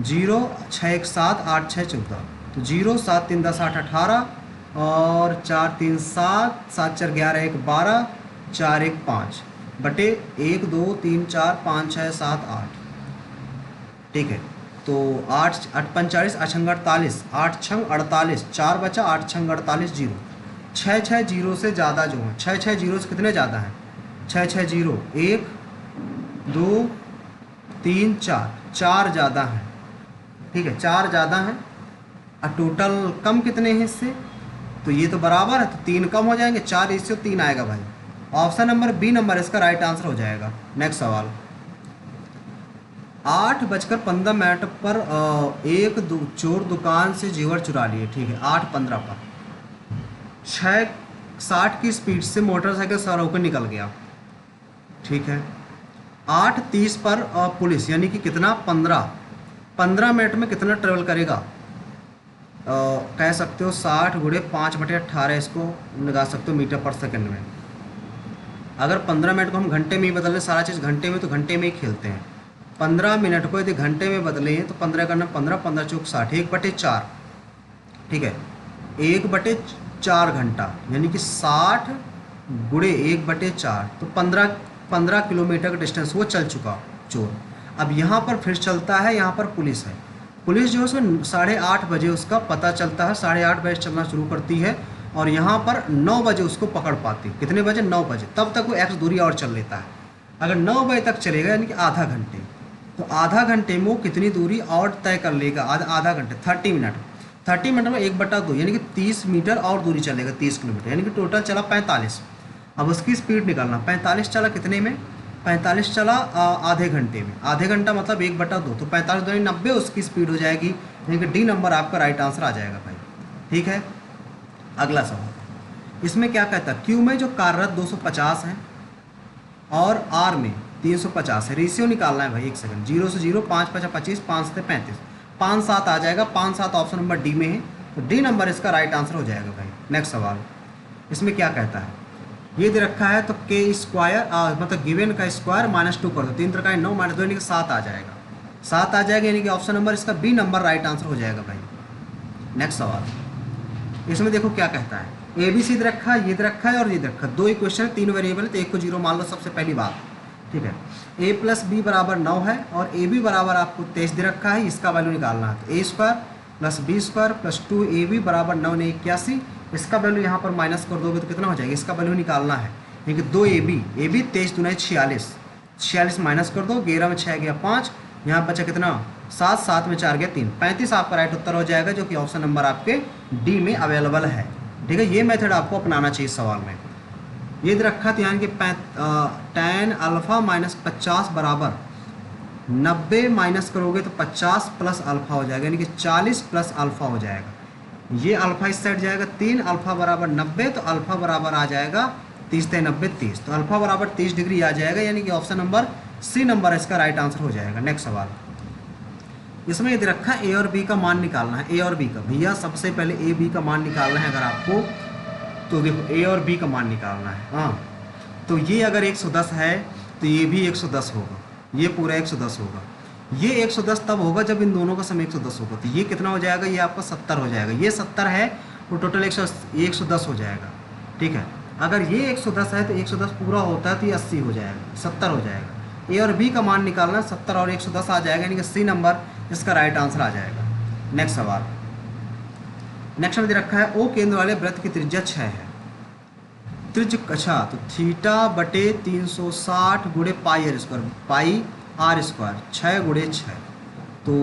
0 6 1 7 8 6 14, तो 0 7 3 10 8 18 और 4 3 7 7 4 11 1 12 4 1 5 बटे 1 2 3 4 5 6 7 8। ठीक है, तो 8 8 45 8 48, 8 छंग 48, 4 बचा, 8 छंग 48 जीरो। 6 जीरो से ज़्यादा जो हैं, 6 जीरो से कितने ज़्यादा हैं? 6 जीरो, 1 2 3 4, 4 ज़्यादा हैं, ठीक है, 4 ज़्यादा हैं। और टोटल कम कितने हैं इससे? तो ये तो बराबर है, तो 3 कम हो जाएंगे, 4 इससे 3 आएगा भाई। ऑप्शन नंबर बी नंबर इसका राइट आंसर हो जाएगा। नेक्स्ट सवाल, 8:15 पर चोर दुकान से जेवर चुरा लिए, ठीक है, 8:15 पर 6:60 की स्पीड से मोटरसाइकिल सवार होकर निकल गया, ठीक है। 8:30 पर पुलिस, यानी कि कितना, 15 मिनट में कितना ट्रेवल करेगा? कह सकते हो 60 गुणे 5/18, इसको लगा सकते हो मीटर पर सेकंड में। अगर 15 मिनट को हम घंटे में ही बदल लें, सारा चीज़ घंटे में, तो घंटे में ही खेलते हैं। 15 मिनट को यदि घंटे में बदलें तो 15 करना 15, 15 चौक 60, 1/4, ठीक है, 1/4 घंटा, यानी कि 60 गुणे 1/4, तो 15 किलोमीटर का डिस्टेंस वो चल चुका चोर। अब यहाँ पर फिर चलता है, यहाँ पर पुलिस है। पुलिस जो है उसको 8:30 बजे उसका पता चलता है, 8:30 बजे चलना शुरू करती है और यहाँ पर 9 बजे उसको पकड़ पाती है। कितने बजे? 9 बजे। तब तक वो एक्स दूरी और चल लेता है। अगर 9 बजे तक चलेगा यानी कि आधा घंटे, तो आधा घंटे में वो कितनी दूरी और तय कर लेगा? आधा घंटे 30 मिनट, 30 मिनट में 1/2 यानी कि 30 मीटर और दूरी चलेगा, 30 किलोमीटर, यानी कि टोटल चला 45। अब उसकी स्पीड निकालना, 45 चला कितने में? 45 चला आधे घंटे में, आधे घंटा मतलब 1/2, तो 45 दूनी 90 उसकी स्पीड हो जाएगी, यानी कि डी नंबर आपका राइट आंसर आ जाएगा भाई, ठीक है। अगला सवाल, इसमें क्या कहता है? क्यू में जो कार्यरत 250 हैं और आर में 350 है, रेशियो निकालना है भाई। 1 सेकंड, 0 से 0, 5 5 25, 5 से 35, 5 7 आ जाएगा, 5 7 ऑप्शन नंबर डी में है, तो डी नंबर इसका राइट आंसर हो जाएगा भाई। नेक्स्ट सवाल, इसमें क्या कहता है? ये दे रखा है तो के स्क्वायर मतलब गिवन का स्क्वायर -2 कर दो, 3 3 9 -2 यानी कि 7 आ जाएगा, 7 आ जाएगा, यानी कि ऑप्शन नंबर इसका बी नंबर राइट आंसर हो जाएगा भाई। नेक्स्ट सवाल, इसमें देखो क्या कहता है? ए बी सी दे रखा है, ये दे रखा है और ये दे रखा है, 2 इक्वेशन, 3 वेरिएबल, तो एक को 0 मान लो सबसे पहली बात, ठीक है। a + b = 9 है और ए बी बराबर आपको 23 दे रखा है, इसका वैल्यू निकालना है। तो a² + b² + 2ab = 9 ने 81, इसका वैल्यू यहाँ पर माइनस कर दोगे तो कितना हो जाएगा? इसका वैल्यू निकालना है, यानी कि 2ab, ab 23 दूना 46, 46 माइनस कर दो, 11 में 6 गया 5, यहाँ बचा कितना? 7, 7 में 4 गया 3, 35 आपका राइट उत्तर हो जाएगा, जो कि ऑप्शन नंबर आपके डी में अवेलेबल है, ठीक है। ये मेथड आपको अपनाना चाहिए सवाल में। ये दे रखा था यानी कि tan α - 50 बराबर 90 माइनस करोगे तो 50 + अल्फ़ा हो जाएगा, यानी कि 40 + अल्फ़ा हो जाएगा। ये अल्फ़ा इस साइड जाएगा, 3 अल्फ़ा बराबर 90, तो अल्फ़ा बराबर आ जाएगा 30 × 90 30, तो अल्फ़ा बराबर 30 डिग्री आ जाएगा, यानी कि ऑप्शन नंबर सी नंबर इसका राइट आंसर हो जाएगा। नेक्स्ट सवाल, इसमें ये दे रखा है ए और बी का मान निकालना है। ए और बी का, भैया सबसे पहले ए बी का मान निकालना है अगर आपको, तो देखो ए और बी का मान निकालना है। हाँ, तो ये अगर 110 है तो ये भी 110 होगा, ये पूरा 110 होगा। ये 110 तब होगा जब इन दोनों का सम 110 होगा, तो ये कितना हो जाएगा? ये आपका 70 हो जाएगा। ये 70 है तो टोटल 110 हो जाएगा, ठीक है। अगर ये 110 है तो 110 पूरा होता है तो ये 80 हो जाएगा, 70 हो जाएगा। ए और बी का मान निकालना, 70 और 110 आ जाएगा, यानी कि सी नंबर इसका राइट आंसर आ जाएगा। नेक्स्ट सवाल, नेक्स्ट में दे रखा है ओ केंद्र वाले वृत्त की त्रिज्या 6 है। त्रिज्या, अच्छा, तो θ/360 गुणे πr², πr², 6 गुणे 6, तो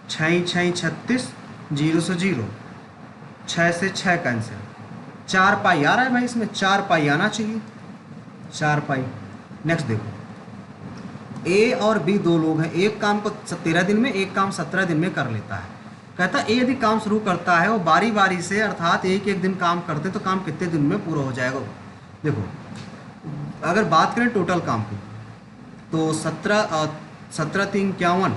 6 6 36, 0 से 0, 6 से 6 कैंसिल, 4 पाई आ रहा है भाई, इसमें 4 पाई आना चाहिए, 4 पाई। नेक्स्ट देखो, ए और बी दो लोग हैं, एक काम को 13 दिन में, एक काम 17 दिन में कर लेता है। कहता है ए यदि काम शुरू करता है वो बारी बारी से, अर्थात एक एक दिन काम करते तो काम कितने दिन में पूरा हो जाएगा? देखो, अगर बात करें टोटल काम की तो 17 17 3 51,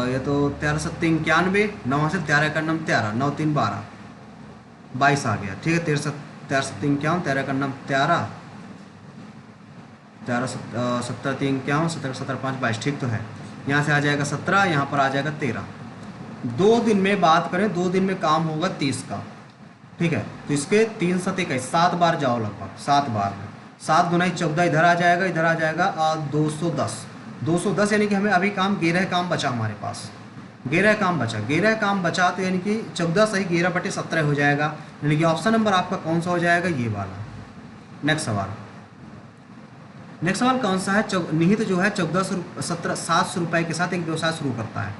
ये तो 13 7 91, 9 से 13 का नाम 13, 9 3 12, 22 आ गया, ठीक है। 13 7 51, 13 का नाम 13, 17 3 51, 17 17 5 22, ठीक तो है। यहाँ से आ जाएगा 17, यहाँ पर आ जाएगा 13। 2 दिन में बात करें, 2 दिन में काम होगा 30 का, ठीक है। तो इसके 3 7 21, 7 बार जाओ, लगभग 7 बार में, 7 गुना 14, इधर आ जाएगा, इधर आ जाएगा 210, 210 यानी कि हमें अभी काम 11 काम बचा हमारे पास, 11 काम बचा, 11 काम बचा तो यानी कि 14 सही 11/17 हो जाएगा, यानी कि ऑप्शन नंबर आपका कौन सा हो जाएगा, ये वाला। नेक्स्ट सवाल, नेक्स्ट सवाल कौन सा है, निहित जो है 700 रुपये के साथ एक व्यवसाय शुरू करता है,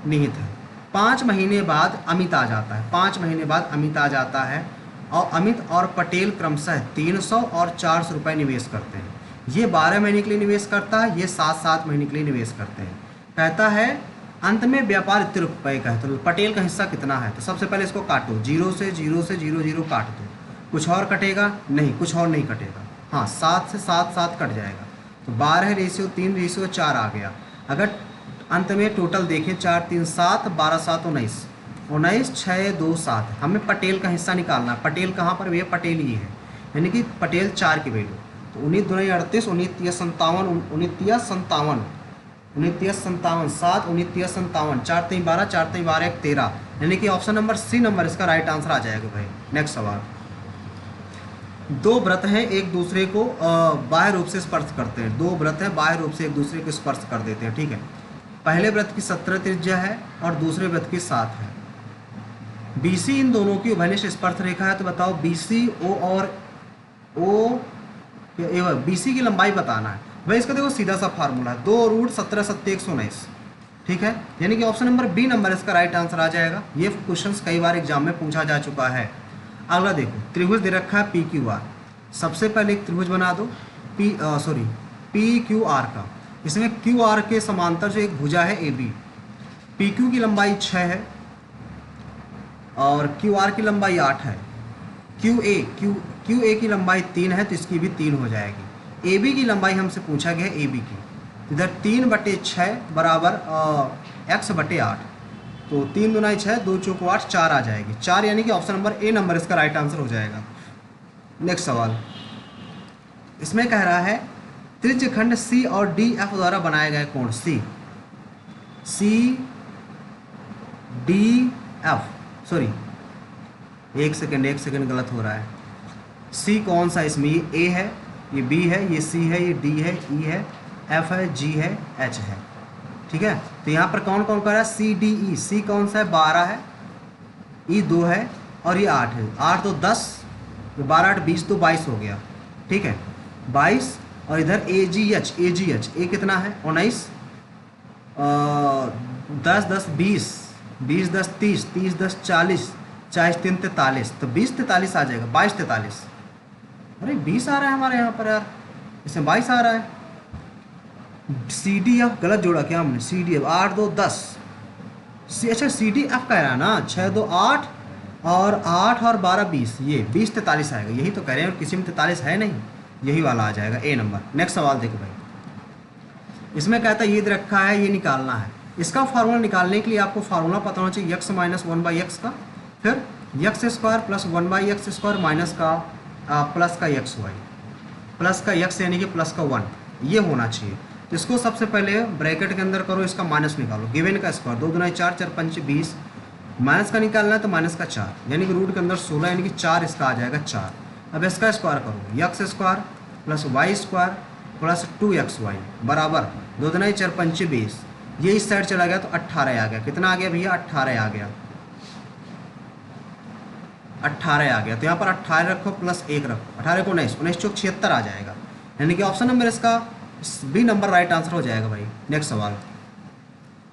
निहित है। 5 महीने बाद अमित आ जाता है, 5 महीने बाद अमित आ जाता है और अमित और पटेल क्रमशः 300 और 400 रुपये निवेश करते हैं। ये 12 महीने के लिए निवेश करता है, ये 7-7 महीने के लिए निवेश करते हैं। कहता है अंत में व्यापार इतने रुपये का है, तो पटेल का हिस्सा कितना है, तो सबसे पहले इसको काटो, 0 से 0 काट दो, कुछ और कटेगा नहीं, कुछ और नहीं कटेगा, हाँ 7 से 7 कट जाएगा, तो 12:3:4 आ गया। अगर अंत में टोटल देखें 4 3 7 12 7 19 19 6 2 7, हमें पटेल का हिस्सा निकालना है। पटेल कहाँ पर भैया, पटेल ही है, यानी कि पटेल 4 की वैल्यू, तो 19 दूनी 38, 19 3 57, 19 3 57, 19 3 57, 7 19 3 57, 4 3 12, 4 3 12 1 13, यानी कि ऑप्शन नंबर सी नंबर इसका राइट आंसर आ जाएगा भाई। नेक्स्ट सवाल, 2 व्रत हैं एक दूसरे को बाह्य रूप से स्पर्श करते हैं, 2 व्रत हैं बाह्य रूप से एक दूसरे को स्पर्श कर देते हैं, ठीक है। पहले व्रत की 17 त्रिज्या है और दूसरे व्रत की 7 है। BC इन दोनों की उभयनिष्ठ स्पर्श रेखा है, तो बताओ BC O और O, BC की लंबाई बताना है भाई। इसका देखो सीधा सा फार्मूला है, 2√17 7 119, ठीक है, यानी कि ऑप्शन नंबर बी नंबर इसका राइट आंसर आ जाएगा। ये क्वेश्चन कई बार एग्जाम में पूछा जा चुका है। अगला देखो, त्रिभुज दे रखा है PQR, सबसे पहले एक त्रिभुज बना दो PQR का, इसमें QR के समांतर जो एक भुजा है AB, PQ की लंबाई 6 है और QR की लंबाई 8 है, QA की लंबाई 3 है, तो इसकी भी 3 हो जाएगी। AB की लंबाई हमसे पूछा गया है AB की, इधर 3/6 बराबर x/8, तो 3 दूना 6 2 चौको 8 4 आ जाएगी, 4 यानी कि ऑप्शन नंबर ए नंबर इसका राइट आंसर हो जाएगा। नेक्स्ट सवाल, इसमें कह रहा है त्रिज्यखंड C और DF द्वारा बनाए गए कोण CDF, सॉरी एक सेकंड गलत हो रहा है। C कौन सा, इसमें ये A है, ये B है, ये C है, ये D है, E है, F है, G है, H है, ठीक है। तो यहाँ पर कौन कौन कर रहा है, CDE, C कौन सा है 12 है, E 2 है और ये 8 है, 8 तो 10, 12 8 20 तो 22 हो गया, ठीक है 22, और इधर AGH ए कितना है 19, 10 10 20, 20 10 30, 30 10 40, 40 3 43, तो 20 43 आ जाएगा, 22 43, अरे 20 आ रहा है हमारे यहाँ पर यार, इसमें 22 आ रहा है। CDF गलत जोड़ा क्या हमने, CDF 8 2 10, अच्छा CDF कह रहा है ना, 6 2 8 और 8 और 12 20, ये 20 43 आएगा, यही तो कह रहे हैं, और किसी में 43 है नहीं, यही वाला आ जाएगा ए नंबर। नेक्स्ट सवाल देखो भाई, इसमें कहता है ये दे रखा है, ये निकालना है। इसका फार्मूला निकालने के लिए आपको फार्मूला पता होना चाहिए x माइनस 1/x का, फिर x² प्लस 1/x² माइनस का प्लस का xy, प्लस का x यानी कि प्लस का 1, ये होना चाहिए। तो इसको सबसे पहले ब्रैकेट के अंदर करो, इसका माइनस निकालो, गिवन का स्क्वायर 2 दूना 4 4 5 20, माइनस का निकालना है तो माइनस का 4, यानी कि रूट के अंदर 16 यानी कि 4 इसका आ जाएगा 4। अब इसका स्क्वायर करो, x² plus y² plus 2xy बराबर 2 दूना 4 5 20, ये इस साइड चला गया तो 18 आ गया, कितना आ गया भैया 18 आ गया, 18 आ गया, तो यहाँ पर 18 रखो प्लस 1 रखो, 18 को 19 19 चौक 76 आ जाएगा, यानी कि ऑप्शन नंबर इसका बी नंबर राइट आंसर हो जाएगा भाई। नेक्स्ट सवाल,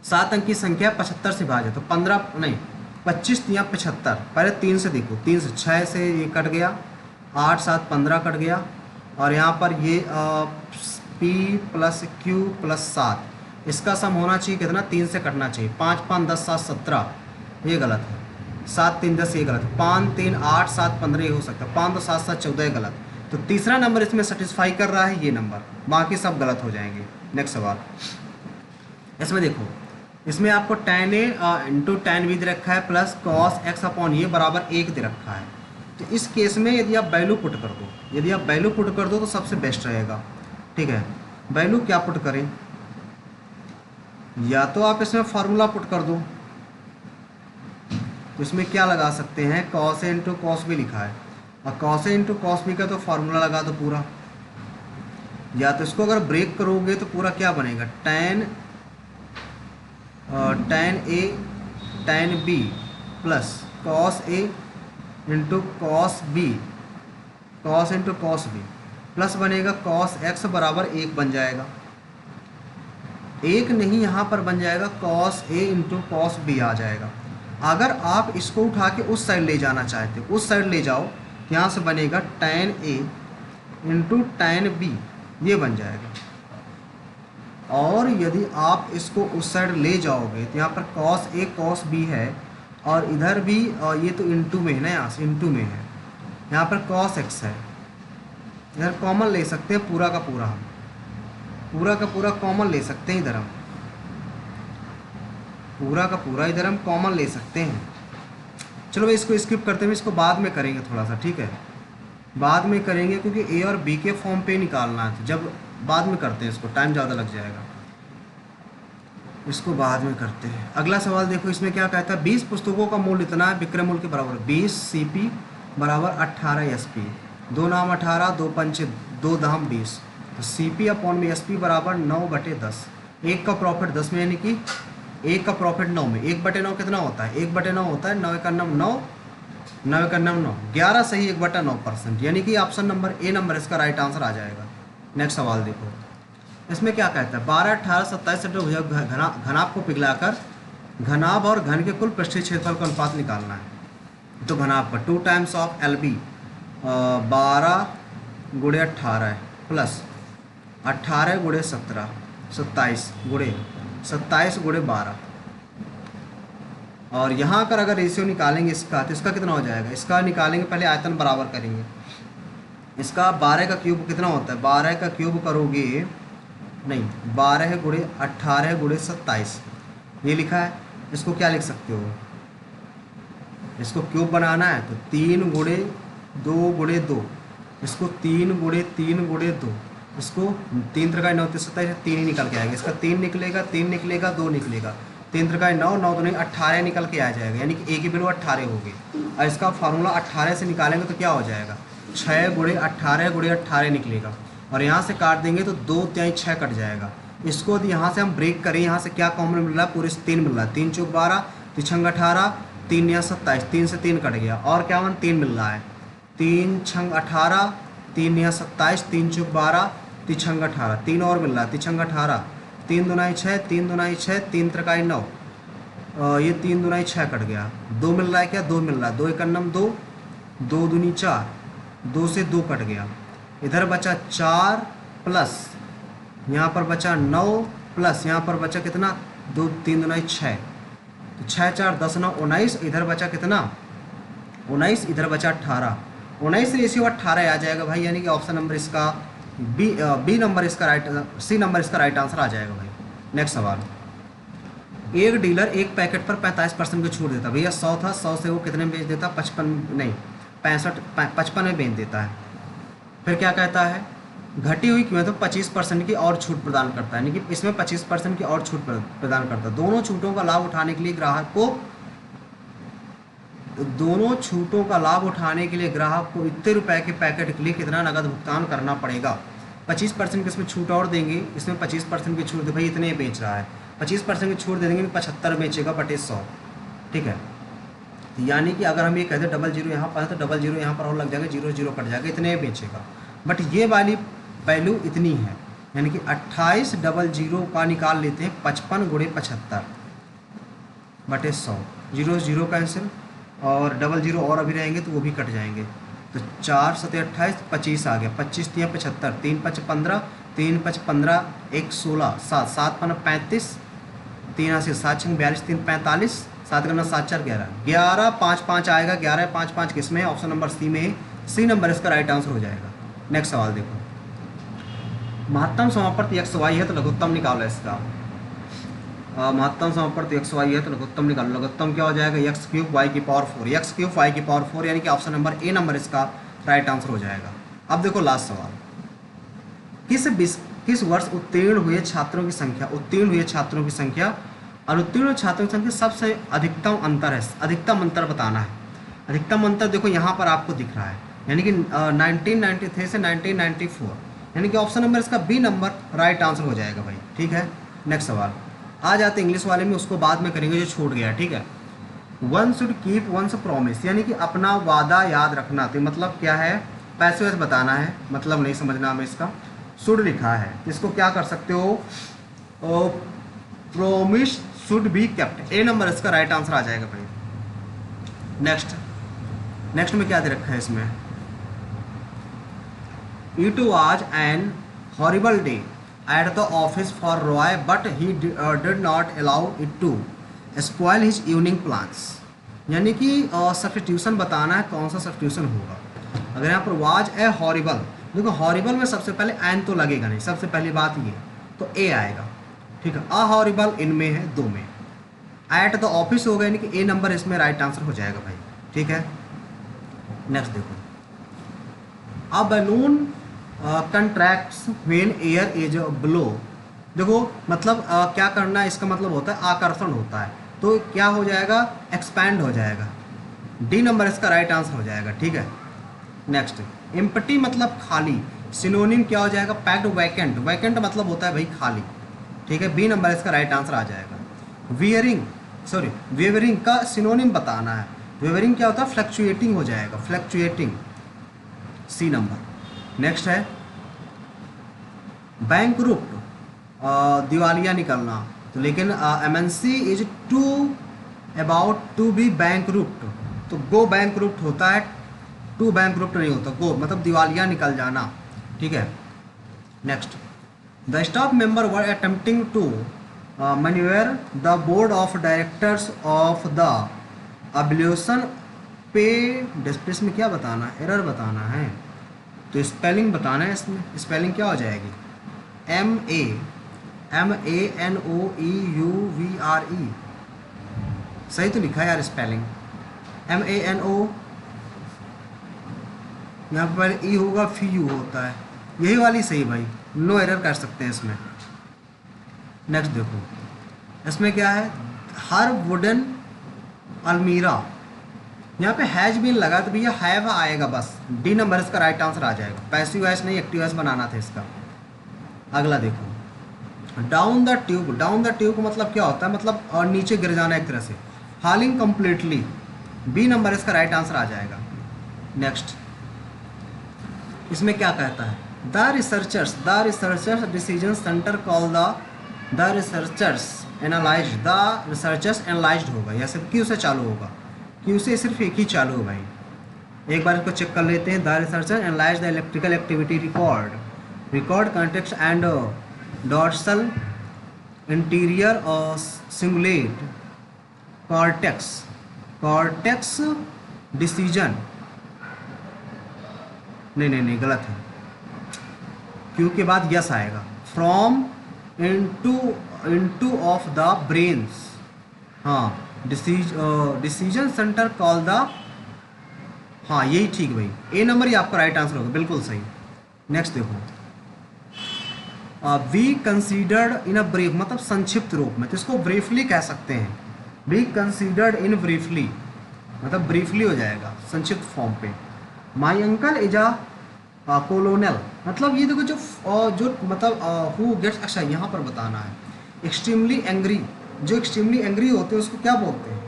7 अंक की संख्या 75 से भाज्य, तो 15 नहीं 25 या 75, पहले 3 से देखो, 3 से 6 से ये कट गया, 8 7 15 कट गया, और यहाँ पर ये P प्लस Q प्लस 7, इसका सम होना चाहिए कितना, 3 से कटना चाहिए, 5 5 10 7 17, ये गलत है, 7 3 10 ये गलत है, 5 3 8 7 15 ये हो सकता है, 5 2 7 7 14 ये गलत, तो तीसरा नंबर इसमें सेटिस्फाई कर रहा है ये नंबर, बाकी सब गलत हो जाएंगे। नेक्स्ट सवाल, इसमें देखो, इसमें आपको tan A into tan B दे रखा है प्लस cos x अपॉन ये बराबर 1 दे रखा है। तो इस केस में यदि आप वैल्यू पुट कर दो, यदि आप वैल्यू पुट कर दो तो सबसे बेस्ट रहेगा, ठीक है। वैल्यू क्या पुट करें, या तो आप इसमें फार्मूला पुट कर दो, तो इसमें क्या लगा सकते हैं, cos A into cos B लिखा है, और cos A into cos B का तो फार्मूला लगा दो पूरा, या तो इसको अगर ब्रेक करोगे तो पूरा क्या बनेगा, tan A tan B plus cos A into cos B, cos into cos B plus बनेगा cos x बराबर 1 बन जाएगा, एक नहीं यहाँ पर बन जाएगा cos A into cos B आ जाएगा। अगर आप इसको उठा के उस साइड ले जाना चाहते हो, उस साइड ले जाओ, यहाँ से बनेगा tan A into tan B, ये बन जाएगा। और यदि आप इसको उस साइड ले जाओगे तो यहाँ पर cos A cos B है, और इधर भी ये तो इंटू में है ना, यहाँ से इंटू में है, यहाँ पर cos x है, इधर कॉमन ले सकते हैं पूरा का पूरा, हम पूरा का पूरा कॉमन ले सकते हैं, इधर हम पूरा का पूरा इधर हम कॉमन ले सकते हैं। चलो भाई इसको स्किप करते हैं, इसको बाद में करेंगे थोड़ा सा, ठीक है, बाद में करेंगे क्योंकि ए और बी के फॉर्म पे निकालना है, जब बाद में करते हैं, इसको टाइम ज़्यादा लग जाएगा, इसको बाद में करते हैं। अगला सवाल देखो, इसमें क्या कहता है, 20 पुस्तकों का मूल्य इतना है, विक्रय मूल्य के बराबर 20 CP बराबर 18 SP, 2 नाम 18, 2 पंचे 2 दाम 20, तो CP अपॉन में SP बराबर 9/10, एक का प्रॉफिट 10 में, यानी कि एक का प्रॉफिट 9 में, 1/9 कितना होता है, 1/9 होता है 9 का 9, 9 का 9, 11 सही 1/9%, यानी कि ऑप्शन नंबर ए नंबर इसका राइट आंसर आ जाएगा। नेक्स्ट सवाल देखो, इसमें क्या कहता है, 12, 18, 27 सेंटीमीटर घनाभ को पिघलाकर घनाभ और घन के कुल पृष्ठीय क्षेत्रफल का अनुपात निकालना है। तो घनाभ का 2 टाइम्स ऑफ LB 12 गुणे 18 प्लस 18 गुणे 17, 27 गुणे 12, और यहाँ कर अगर रेशियो निकालेंगे इसका, तो इसका कितना हो जाएगा, इसका निकालेंगे पहले आयतन बराबर करेंगे, इसका 12 का क्यूब कितना होता है, 12 का क्यूब करोगे नहीं, 12 गुणे 18 गुणे 27 ये लिखा है, इसको क्या लिख सकते हो, इसको क्यूब बनाना है तो 3 गुणे 2 गुणे 2, इसको 3 गुणे 3 गुणे 2, इसको 3 त्रिकाई 9 27, 3 ही निकल के आएगा, इसका 3 निकलेगा 3 निकलेगा 2 निकलेगा, 3 त्रिकाई 9 9 2 18 निकल के आ जाएगा, यानी कि ए की वैल्यू 18 होगी, और इसका फार्मूला 18 से निकालेंगे तो क्या हो जाएगा, 6 गुणे 18 निकलेगा, और यहाँ से काट देंगे तो 2 3 6 कट जाएगा। इसको यदि यहाँ से हम ब्रेक करें, यहाँ से क्या कॉमन मिल रहा है, पूरे से 3 मिल रहा है, 3 चौक 12, 3 छंग 18, 3 या 27, 3 से 3 कट गया, और क्या 3 मिल रहा है, 3 छंग 18, 3 या 27, 3 चौक 12, 3 छंग 18, 3 और मिल रहा है, 3 छंग 18, 3 दूनाई 6, 3 दूनाई 6, 3 त्रिकाई 9, ये 3 दूनाई 6 कट गया, 2 मिल रहा है, क्या 2 मिल रहा है, 2 एकन्नम 2, 2 दूनी 4, 2 से 2 कट गया, इधर बचा 4 प्लस यहाँ पर बचा 9 प्लस यहाँ पर बचा कितना 2 3 दूनाई 6, तो 6 4 10 9 19, इधर बचा कितना 19, इधर बचा 18, 19 रेशियो 18 आ जाएगा भाई, यानी कि ऑप्शन नंबर इसका बी नंबर इसका राइट, सी नंबर इसका राइट आंसर आ जाएगा भाई। नेक्स्ट सवाल, एक डीलर एक पैकेट पर 45% की छूट देता, भैया 100 था, 100 से वो कितने में बेच देता, 55 में बेच देता है। फिर क्या कहता है, घटी हुई कीमत में 25% की और छूट प्रदान करता है, यानी कि इसमें 25% की और छूट प्रदान करता है। दोनों छूटों का लाभ उठाने के लिए ग्राहक को इतने रुपए के पैकेट के लिए कितना नगद भुगतान करना पड़ेगा। 25% की इसमें छूट और देंगे, इसमें 25% की छूट दे, भाई इतने बेच रहा है, 25% की छूट दे देंगे, 75 बेचेगा बटे 100, ठीक है। यानी कि अगर हम ये कहते हैं 00 यहाँ पर है तो 00 यहाँ पर और लग जाएगा, 0 0 कट जाएगा, इतने बेचेगा। बट ये वाली वैल्यू इतनी है, यानी कि 28 00 का निकाल लेते हैं, 55 गुणे 75 बटे 100, 0 0 कैंसिल, और 00 और अभी रहेंगे तो वो भी कट जाएंगे, तो 4 7 28 25 आ गया, 25 3 75, 3 5 15, 3 5 15, 1 16, 7 7 5 35, 3 से 7 6 42, 3 45, 7 करना 7 4 11, 11 5 5 आएगा, 11 5 5 किस में है, ऑप्शन नंबर सी में है, सी नंबर इसका राइट आंसर हो जाएगा। नेक्स्ट सवाल देखो, महत्तम समापवर्ती x y है तो लघुत्तम निकालो इसका। महत्तम समापवर्ती x y है तो लघुत्तम निकालो, लघुत्तम क्या हो जाएगा, x क्यूब y की पावर 4, x क्यूब y की पावर 4, यानी कि ऑप्शन नंबर ए नंबर इसका राइट आंसर हो जाएगा। अब देखो लास्ट सवाल, किस वर्ष उत्तीर्ण हुए छात्रों की संख्या, अनुत्तीर्ण छात्रों की संख्या सबसे अधिकतम अंतर है, अधिकतम अंतर बताना है। अधिकतम अंतर देखो यहाँ पर आपको दिख रहा है, यानी कि 1993 से 1994 यानी कि ऑप्शन नंबर इसका बी नंबर राइट आंसर हो जाएगा भाई। ठीक है, नेक्स्ट सवाल आ जाते इंग्लिश वाले में, उसको बाद में करेंगे जो छूट गया। ठीक है, one should keep once promise, यानी कि अपना वादा याद रखना। तो मतलब क्या है, पैसे वैसे बताना है, मतलब नहीं समझना हमें इसका। शुड लिखा है, इसको क्या कर सकते हो, promise should be kept, A number इसका राइट आंसर आ जाएगा भाई। नेक्स्ट में क्या दे रखा है इसमें, it was an horrible day at the office for Roy but he did not allow it to spoil his evening plans. यानी कि सब्स्टिट्यूशन बताना है, कौन सा सब्स्टिट्यूशन होगा। अगर यहाँ पर वाज ए हॉरिबल, देखो हॉरिबल में सबसे पहले एन तो लगेगा नहीं, सबसे पहली बात ये, तो ए आएगा। ठीक है, अ हॉरिबल इनमें है, दो में। एट द ऑफिस होगा, यानी कि ए नंबर इसमें राइट आंसर हो जाएगा भाई। ठीक है, नेक्स्ट देखो, a balloon contracts when air is blow. देखो मतलब क्या करना है, इसका मतलब होता है आकर्षण होता है, तो क्या हो जाएगा, एक्सपैंड हो जाएगा। डी नंबर इसका राइट आंसर हो जाएगा। ठीक है, नेक्स्ट, एम्प्टी मतलब खाली, सिनोनिम क्या हो जाएगा, पैक्ड वैकेंट, वैकेंट मतलब होता है भाई खाली। ठीक है, बी नंबर इसका राइट आंसर आ जाएगा। वेवरिंग का सिनोनिम बताना है, वेवरिंग क्या होता है, फ्लक्चुएटिंग हो जाएगा, फ्लक्चुएटिंग, सी नंबर। नेक्स्ट है बैंकरुप्ट, दिवालिया निकलना, तो लेकिन MNC is to about to be bankrupt, तो गो बैंकरुप्ट होता है, टू बैंकरुप्ट नहीं होता, गो मतलब दिवालिया निकल जाना। ठीक है, next, the staff member were attempting to manoeuvre the board of directors of the ablution पे डिस्प्लेस में क्या बताना है, एरर बताना है, तो स्पेलिंग बताना है। इसमें स्पेलिंग क्या हो जाएगी, MANOEUVRE, सही तो लिखा है यार स्पेलिंग, MANO यहाँ पर ई होगा, फी यू होता है, यही वाली सही भाई, नो एरर कर सकते हैं इसमें। नेक्स्ट देखो, इसमें क्या है, हर वुडन अलमीरा, यहाँ पे हैज बीन लगा तो भैया हैव आएगा बस, डी नंबर इसका राइट आंसर आ जाएगा। पैसिव वॉइस नहीं, एक्टिव वॉइस बनाना था इसका। अगला देखो, down the tube, down the tube का मतलब क्या होता है, मतलब और नीचे गिर जाना एक तरह से, फॉलिंग कंप्लीटली, बी नंबर इसका राइट आंसर आ जाएगा। नेक्स्ट, इसमें क्या कहता है, the researchers decision centre call the researchers analyse, the researchers analysed होगा, या सिर्फ क्यू से चालू होगा, क्यू से सिर्फ एक ही चालू हो भाई। एक बार इसको चेक कर लेते हैं, the researcher analyse the electrical activity record context and dorsal interior और सिमुलेट कॉर्टेक्स डिसीजन, नहीं गलत है, क्यू के बाद यस आएगा, from into of the brains, हाँ डिसीजन सेंटर कॉल द, हाँ यही ठीक भाई, ए नंबर ही आपका राइट आंसर होगा, बिल्कुल सही। नेक्स्ट देखो, be considered in a brief, मतलब संक्षिप्त रूप में, तो इसको ब्रीफली कह सकते हैं, बी कंसीडर्ड इन ब्रीफली, मतलब ब्रीफली हो जाएगा संक्षिप्त फॉर्म पे। My uncle is a colonel, मतलब ये देखो जो मतलब हु गेट्स, अच्छा यहाँ पर बताना है, एक्सट्रीमली एंग्री, जो एक्सट्रीमली एंग्री होते हैं उसको क्या बोलते हैं,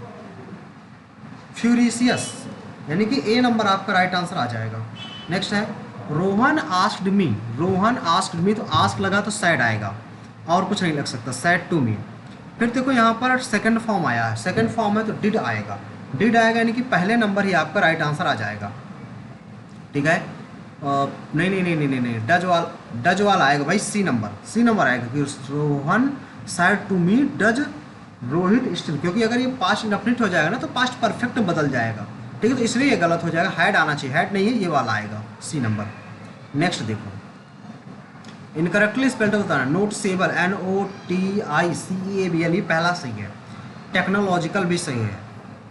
फ्यूरिशियस, यानी कि ए नंबर आपका राइट आंसर आ जाएगा। नेक्स्ट है, रोहन आस्क्ड मी, तो आस्क लगा तो सैड आएगा, और कुछ नहीं लग सकता, सैड टू मी। फिर देखो यहाँ पर सेकंड फॉर्म आया है, सेकंड फॉर्म है तो डिड आएगा, यानी कि पहले नंबर ही आपका राइट आंसर आ जाएगा। ठीक है, नहीं, डज वाल आएगा भाई, सी नंबर आएगा, कि Rohan said to me does Rohit still, क्योंकि अगर ये पास्ट इंडेफिनिट हो जाएगा ना तो पास्ट परफेक्ट बदल जाएगा। ठीक है, तो इसलिए ये गलत हो जाएगा, हैड आना चाहिए, हैड नहीं है, ये वाला आएगा, सी नंबर। नेक्स्ट देखो, इनकरेक्टली स्पेल्ड बताना, नोटिसेबल, NOTICEABLE पहला सही है, टेक्नोलॉजिकल भी सही है,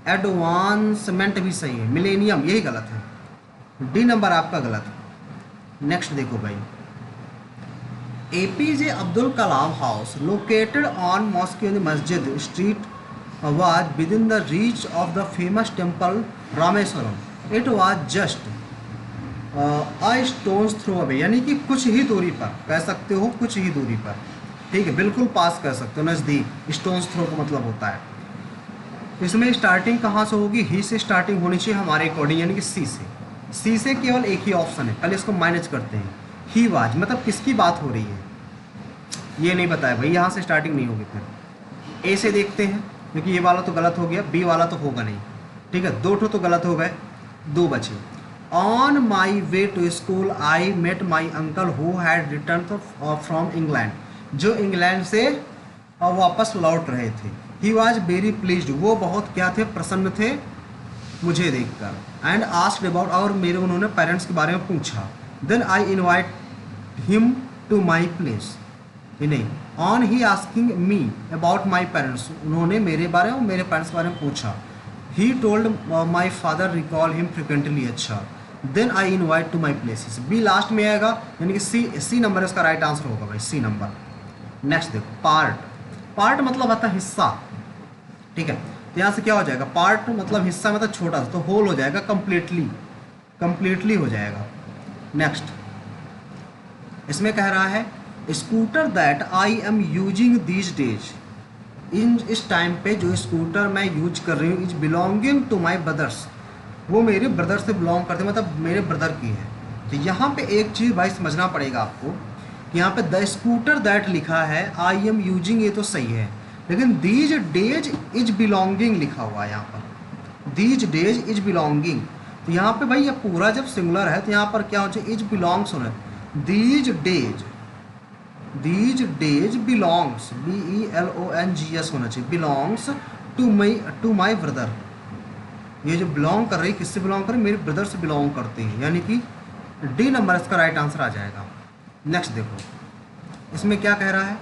एडवांसमेंट भी सही है, मिलेनियम यही गलत है, डी नंबर आपका गलत है। नेक्स्ट देखो भाई, APJ Abdul Kalam house located on Moscow मस्जिद street was within the reach of the famous temple Rameswaram. It was just a stone's throw away, यानी कि कुछ ही दूरी पर, कह सकते हो कुछ ही दूरी पर, ठीक है, बिल्कुल पास कह सकते हो, नज़दीक, स्टोन्स थ्रो का मतलब होता है। इसमें स्टार्टिंग कहाँ से होगी, ही से स्टार्टिंग होनी चाहिए हमारे अकॉर्डिंग, यानी कि सी से। सी से केवल एक ही ऑप्शन है, पहले इसको माइनस करते हैं। ही वाज मतलब किसकी बात हो रही है ये नहीं बताया भाई, यहाँ से स्टार्टिंग नहीं होगी। फिर ए से देखते हैं, क्योंकि ये वाला तो गलत हो गया, बी वाला तो होगा नहीं, ठीक है, दो ठो तो गलत हो गए, दो बचे। On my way to school I met my uncle who had return from England, जो इंग्लैंड से वापस लौट रहे थे। ही वॉज वेरी प्लीज्ड, वो बहुत क्या थे, प्रसन्न थे मुझे देखकर। एंड आस्क्ड अबाउट, और मेरे उन्होंने पेरेंट्स के बारे में पूछा। Then I invite him to my place, ये नहीं, on he asking me about my parents, उन्होंने मेरे बारे में, मेरे पेरेंट्स के बारे में पूछा। He told my father recall him frequently, अच्छा। Then I invite to my places, B लास्ट में आएगा, यानी कि सी नंबर इसका राइट आंसर होगा भाई, सी नंबर। नेक्स्ट देखो, पार्ट, पार्ट मतलब आता है हिस्सा, ठीक है, तो यहाँ से क्या हो जाएगा, पार्ट मतलब हिस्सा, मतलब छोटा सा, तो होल हो जाएगा, कंप्लीटली, कंप्लीटली हो जाएगा। नेक्स्ट, इसमें कह रहा है scooter that I am using these days, इन इस टाइम पे जो स्कूटर मैं यूज कर रही हूँ, is belonging to my brothers, वो मेरे ब्रदर से बिलोंग करते, मतलब मेरे ब्रदर की है। तो यहाँ पे एक चीज़ भाई समझना पड़ेगा आपको, कि यहाँ पे द स्कूटर दैट लिखा है, आई एम यूजिंग, ये तो सही है, लेकिन दीज डेज इज बिलोंगिंग लिखा हुआ है यहाँ पर, दीज डेज इज बिलोंगिंग। तो यहाँ पे भाई ये पूरा जब सिंगुलर है तो यहाँ पर क्या हो चाहिए, इज बिलोंग्स होना है, दीज डेज बिलोंग्स, BELONGS होना चाहिए, बिलोंग्स टू माई ब्रदर, ये जो बिलोंग कर रही है, किससे बिलोंग कर रही है, मेरे ब्रदर से बिलोंग करते हैं, यानी कि डी नंबर इसका राइट आंसर आ जाएगा। नेक्स्ट देखो, इसमें क्या कह रहा है,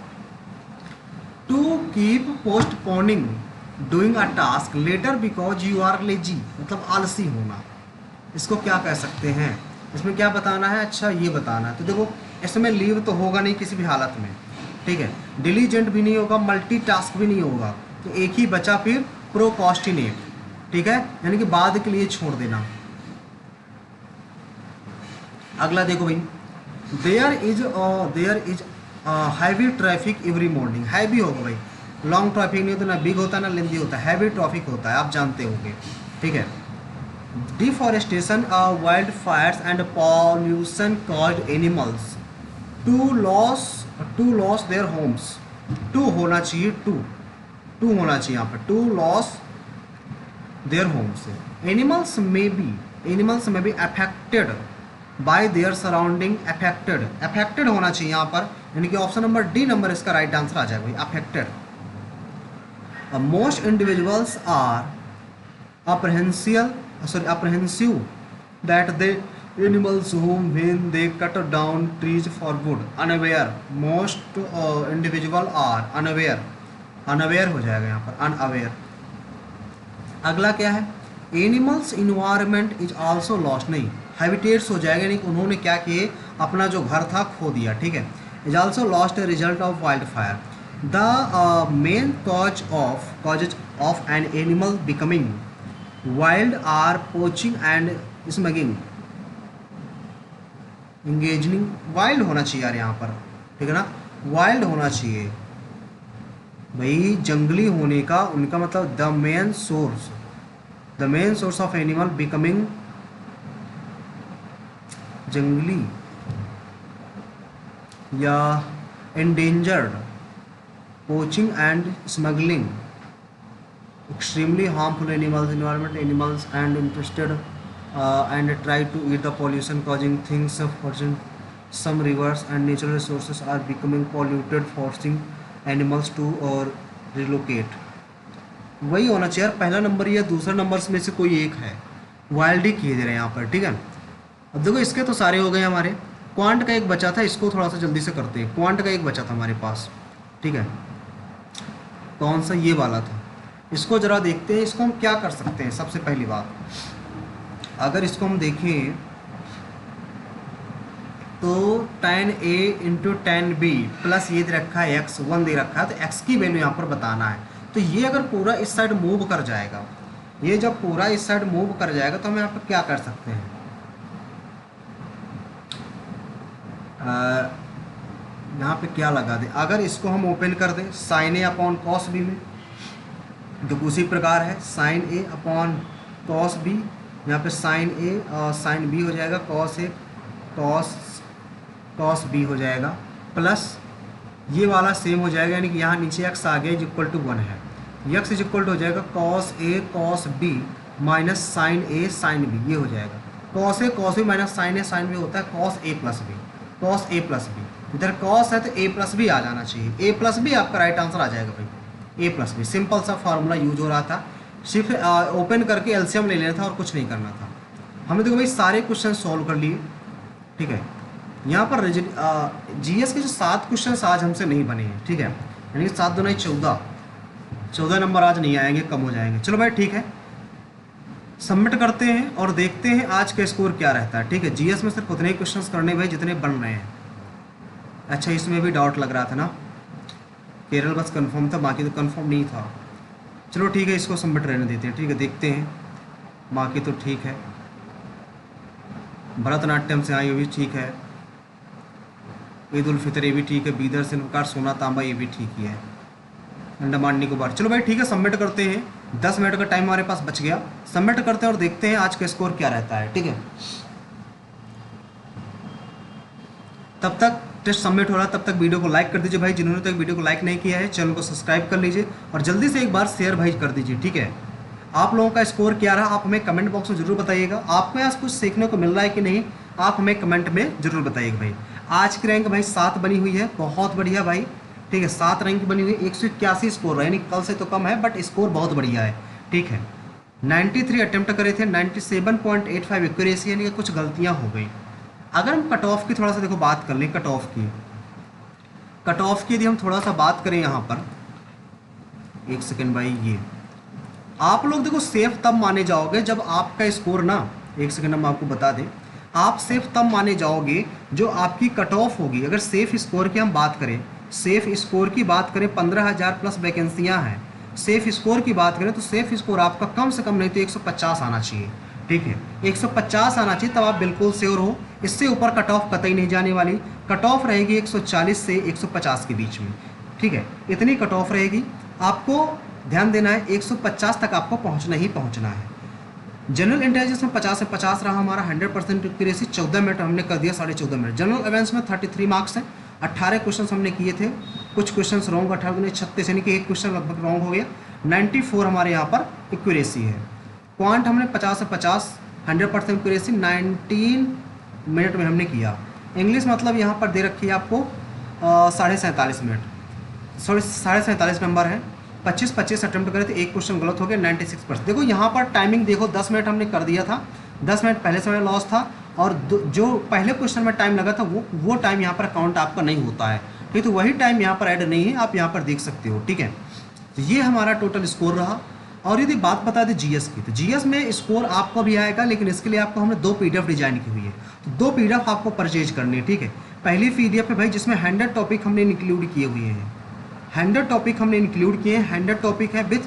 to keep postponing doing a task later because you are lazy, मतलब आलसी होना, इसको क्या कह सकते हैं, इसमें क्या बताना है, अच्छा ये बताना है। तो देखो इसमें लीव तो होगा नहीं किसी भी हालत में, ठीक है, डिलीजेंट भी नहीं होगा, मल्टीटास्क भी नहीं होगा, तो एक ही बचा फिर प्रोकॉस्टिनेट, ठीक है, यानी कि बाद के लिए छोड़ देना। अगला देखो भाई, there is heavy traffic every morning, heavy होगा भाई, लॉन्ग ट्रैफिक नहीं होता, ना बिग होता है ना लेंदी होता है, हैवी ट्रैफिक होता है, आप जानते होंगे, ठीक है। Deforestation, wild fires and pollution caused animals to loss their homes, to होना चाहिए, टू होना चाहिए यहाँ पर, to loss their homes. Animals में B affected by their surrounding, affected होना चाहिए यहाँ पर, यानी कि ऑप्शन नंबर डी नंबर इसका राइट आंसर आ जाएगा, affected. Most individuals are apprehensive that the animals whom when they cut down trees for wood, unaware, most individual are unaware हो जाएगा यहाँ पर, unaware। अगला क्या है, animals environment is also lost, नहीं, हैबिटेट्स हो जाएगा, यानी कि उन्होंने क्या किए, अपना जो घर था खो दिया, ठीक है, is also lost a result of wild fire. The main causes of an animal becoming wild are poaching and smuggling, engaging, wild होना चाहिए यार यहाँ पर, ठीक है ना, वाइल्ड होना चाहिए भाई, जंगली होने का उनका मतलब the main source of animal becoming, जंगली या endangered, poaching and smuggling, extremely harmful animals, environment animals and interested and try to eat the pollution causing things forcing some rivers and natural resources are becoming polluted forcing animals to relocate। वही होना चाहिए यार, पहला number या दूसरा number में से कोई एक है, वाइल्ड ही किए दे रहे हैं यहाँ पर, ठीक है। अब देखो इसके तो सारे हो गए हमारे, क्वांट का एक बचा था, इसको थोड़ा सा जल्दी से करते हैं, क्वांट का एक बचा था हमारे पास, ठीक है, कौन सा, ये वाला था, इसको ज़रा देखते हैं, इसको हम क्या कर सकते हैं। सबसे पहली बात, अगर इसको हम देखें तो tan A into tan B plus ये दे रखा है x, 1 दे रखा है, तो x की वैल्यू यहाँ पर बताना है। तो ये अगर पूरा इस साइड मूव कर जाएगा, ये जब पूरा इस साइड मूव कर जाएगा तो हम यहाँ पर क्या कर सकते हैं, यहाँ पे क्या लगा दें, अगर इसको हम ओपन कर दें साइन ए अपॉन कॉस बी में, तो उसी प्रकार है साइन ए अपॉन कॉस बी, यहाँ पे साइन ए और साइन बी हो जाएगा, कॉस ए कॉस बी हो जाएगा, प्लस ये वाला सेम हो जाएगा, यानी कि यहाँ नीचे एक्स आ गया इज इक्वल टू 1 है, एक्स इज इक्वल टू हो जाएगा cos A cos B minus sign A sine B, ये हो जाएगा cos A cos B minus sign A sine B होता है cos A plus B, cos A plus B, इधर cos है तो ए प्लस बी आ जाना चाहिए, ए प्लस बी आपका राइट आंसर आ जाएगा भाई, ए प्लस बी। सिंपल सा फार्मूला यूज हो रहा था, सिर्फ ओपन करके एलसीएम ले लेना था और कुछ नहीं करना था। हमने देखो भाई सारे क्वेश्चन सॉल्व कर लिए, ठीक है। यहाँ पर जीएस के जो 7 क्वेश्चन आज हमसे नहीं बने हैं, ठीक है, यानी कि 7 दूना 14 नंबर आज नहीं आएंगे, कम हो जाएंगे। चलो भाई ठीक है, सबमिट करते हैं और देखते हैं आज का स्कोर क्या रहता है, ठीक है। जीएस में सिर्फ उतने ही क्वेश्चंस करने भाई जितने बन रहे हैं। अच्छा इसमें भी डाउट लग रहा था ना, केरल बस कंफर्म था, बाकी तो कंफर्म नहीं था। चलो ठीक है, इसको सबमिट रहने देते हैं, ठीक है, देखते हैं, बाकी तो ठीक है। भरतनाट्यम से आई, ये भी ठीक है। ईद उल फितर ये भी ठीक है। बीदर से नकार सोना तांबा ये भी ठीक ही है। अंडमान निकोबार, चलो भाई ठीक है, सबमिट करते हैं। 10 मिनट का टाइम हमारे पास बच गया, सबमिट करते हैं और देखते हैं आज का स्कोर क्या रहता है, ठीक है। तब तक टेस्ट सबमिट हो रहा है, तब तक वीडियो को लाइक कर दीजिए भाई, जिन्होंने तक वीडियो को लाइक नहीं किया है चैनल को सब्सक्राइब कर लीजिए और जल्दी से एक बार शेयर भाई कर दीजिए, ठीक है। आप लोगों का स्कोर क्या रहा आप हमें कमेंट बॉक्स में जरूर बताइएगा। आपको यहाँ कुछ सीखने को मिल रहा है कि नहीं, आप हमें कमेंट में जरूर बताइएगा भाई। आज की रैंक भाई 7 बनी हुई है, बहुत बढ़िया भाई, ठीक है। 7 रैंक बनी हुई है, 181 स्कोर है, यानी कल से तो कम है बट स्कोर बहुत बढ़िया है, ठीक है। 93 अटेम्प्ट करे थे, 97.85 एक्यूरेसी, यानी कि कुछ गलतियाँ हो गई। अगर हम कट ऑफ की थोड़ा सा देखो बात कर लें, कट ऑफ की यदि हम थोड़ा सा बात करें यहाँ पर, एक सेकेंड भाई, ये आप लोग देखो सेफ तब माने जाओगे जब आपका स्कोर ना, एक सेकेंड हम आपको बता दें, आप सेफ तब माने जाओगे जो आपकी कट ऑफ होगी। अगर सेफ स्कोर की हम बात करें, सेफ स्कोर की बात करें, 15,000 प्लस वैकेंसियाँ हैं, सेफ स्कोर की बात करें तो सेफ स्कोर आपका कम से कम नहीं तो 150 आना चाहिए, ठीक है। 150 आना चाहिए, तब आप बिल्कुल श्योर हो। इससे ऊपर कट ऑफ कतई नहीं जाने वाली, कट ऑफ रहेगी 140 से 150 के बीच में, ठीक है, इतनी कट ऑफ रहेगी। आपको ध्यान देना है 150 तक आपको पहुंचना ही पहुंचना है। जनरल इंटेलिजेंस में 50 से 50 रहा हमारा, 100% एक्यूरेसी, 14 मिनट हमने कर दिया, 14.5 मिनट। जनरल अवेयरनेस में 33 मार्क्स हैं, 18 क्वेश्चन हमने किए थे, कुछ क्वेश्चन रॉन्ग, 18 36, यानी कि एक क्वेश्चन लगभग रॉन्ग हो गया। 94 हमारे यहाँ पर एक्यूरेसी है। क्वांट हमने 50 से 50, 100% एक्यूरेसी, 19 मिनट में हमने किया। इंग्लिश मतलब यहाँ पर दे रखी है आपको 47.5 मिनट, सॉरी 47.5 नंबर है। 25 अटेम्प्ट करे थे, एक क्वेश्चन गलत हो गया, 96%। देखो यहाँ पर टाइमिंग देखो, 10 मिनट हमने कर दिया था, 10 मिनट पहले समय लॉस था, और जो पहले क्वेश्चन में टाइम लगा था वो टाइम यहाँ पर काउंट आपका नहीं होता है, ठीक। तो वही टाइम यहाँ पर ऐड नहीं है, आप यहाँ पर देख सकते हो, ठीक है। तो ये हमारा टोटल स्कोर रहा। और यदि बात बता दें जीएस की, तो जीएस में स्कोर आपको भी आएगा, लेकिन इसके लिए आपको हमने 2 PDF डिजाइन की हुई है, तो 2 PDF आपको परचेज करनी है, ठीक है। पहली PDF है भाई जिसमें 100 टॉपिक हमने इंक्लूड किए हुए हैं, 100 टॉपिक हमने इंक्लूड किए हैं। 100 टॉपिक है with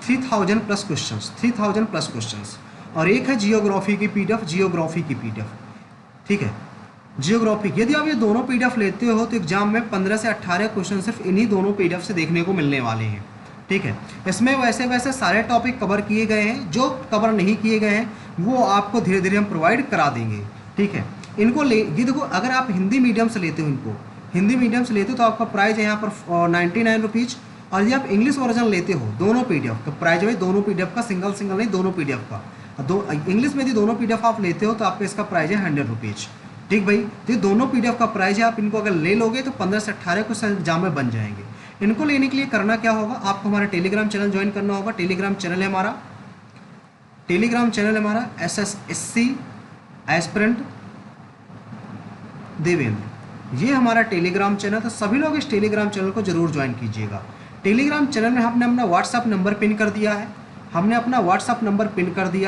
3000 plus questions, 3000 plus questions. और एक है जियोग्राफी की PDF, जियोग्राफी की PDF, ठीक है, जियोग्राफी। यदि आप ये दोनों PDF लेते हो तो एग्जाम में 15 से 18 क्वेश्चन सिर्फ इन्हीं दोनों PDF से देखने को मिलने वाले हैं, ठीक है। इसमें वैसे सारे टॉपिक कवर किए गए हैं, जो कवर नहीं किए गए हैं वो आपको धीरे धीरे हम प्रोवाइड करा देंगे, ठीक है। इनको ये देखो, अगर आप हिंदी मीडियम से लेते हो, इनको हिंदी मीडियम से लेते हो तो आपका प्राइस है यहाँ पर 99 रुपीज़। और यदि आप इंग्लिश वर्जन लेते हो दोनों PDF का प्राइस है दोनों PDF का, सिंगल नहीं, दोनों PDF का। इंग्लिश में यदि दोनों PDF आप लेते हो तो आपका इसका प्राइस है 100 रुपीज़, ठीक भाई। तो ये दोनों PDF का प्राइस है, आप इनको अगर ले लोगे तो 15 से 18 क्वेश्चन एग्जाम में बन जाएंगे। इनको लेने के लिए करना क्या होगा, आपको हमारा टेलीग्राम चैनल ज्वाइन करना होगा। टेलीग्राम चैनल है हमारा SSSC एस्पिरेंट देवेंद्र, ये हमारा टेलीग्राम चैनल। तो सभी लोग इस टेलीग्राम चैनल को जरूर ज्वाइन कीजिएगा। टेलीग्राम चैनल में हमने अपना व्हाट्सअप नंबर पिन कर दिया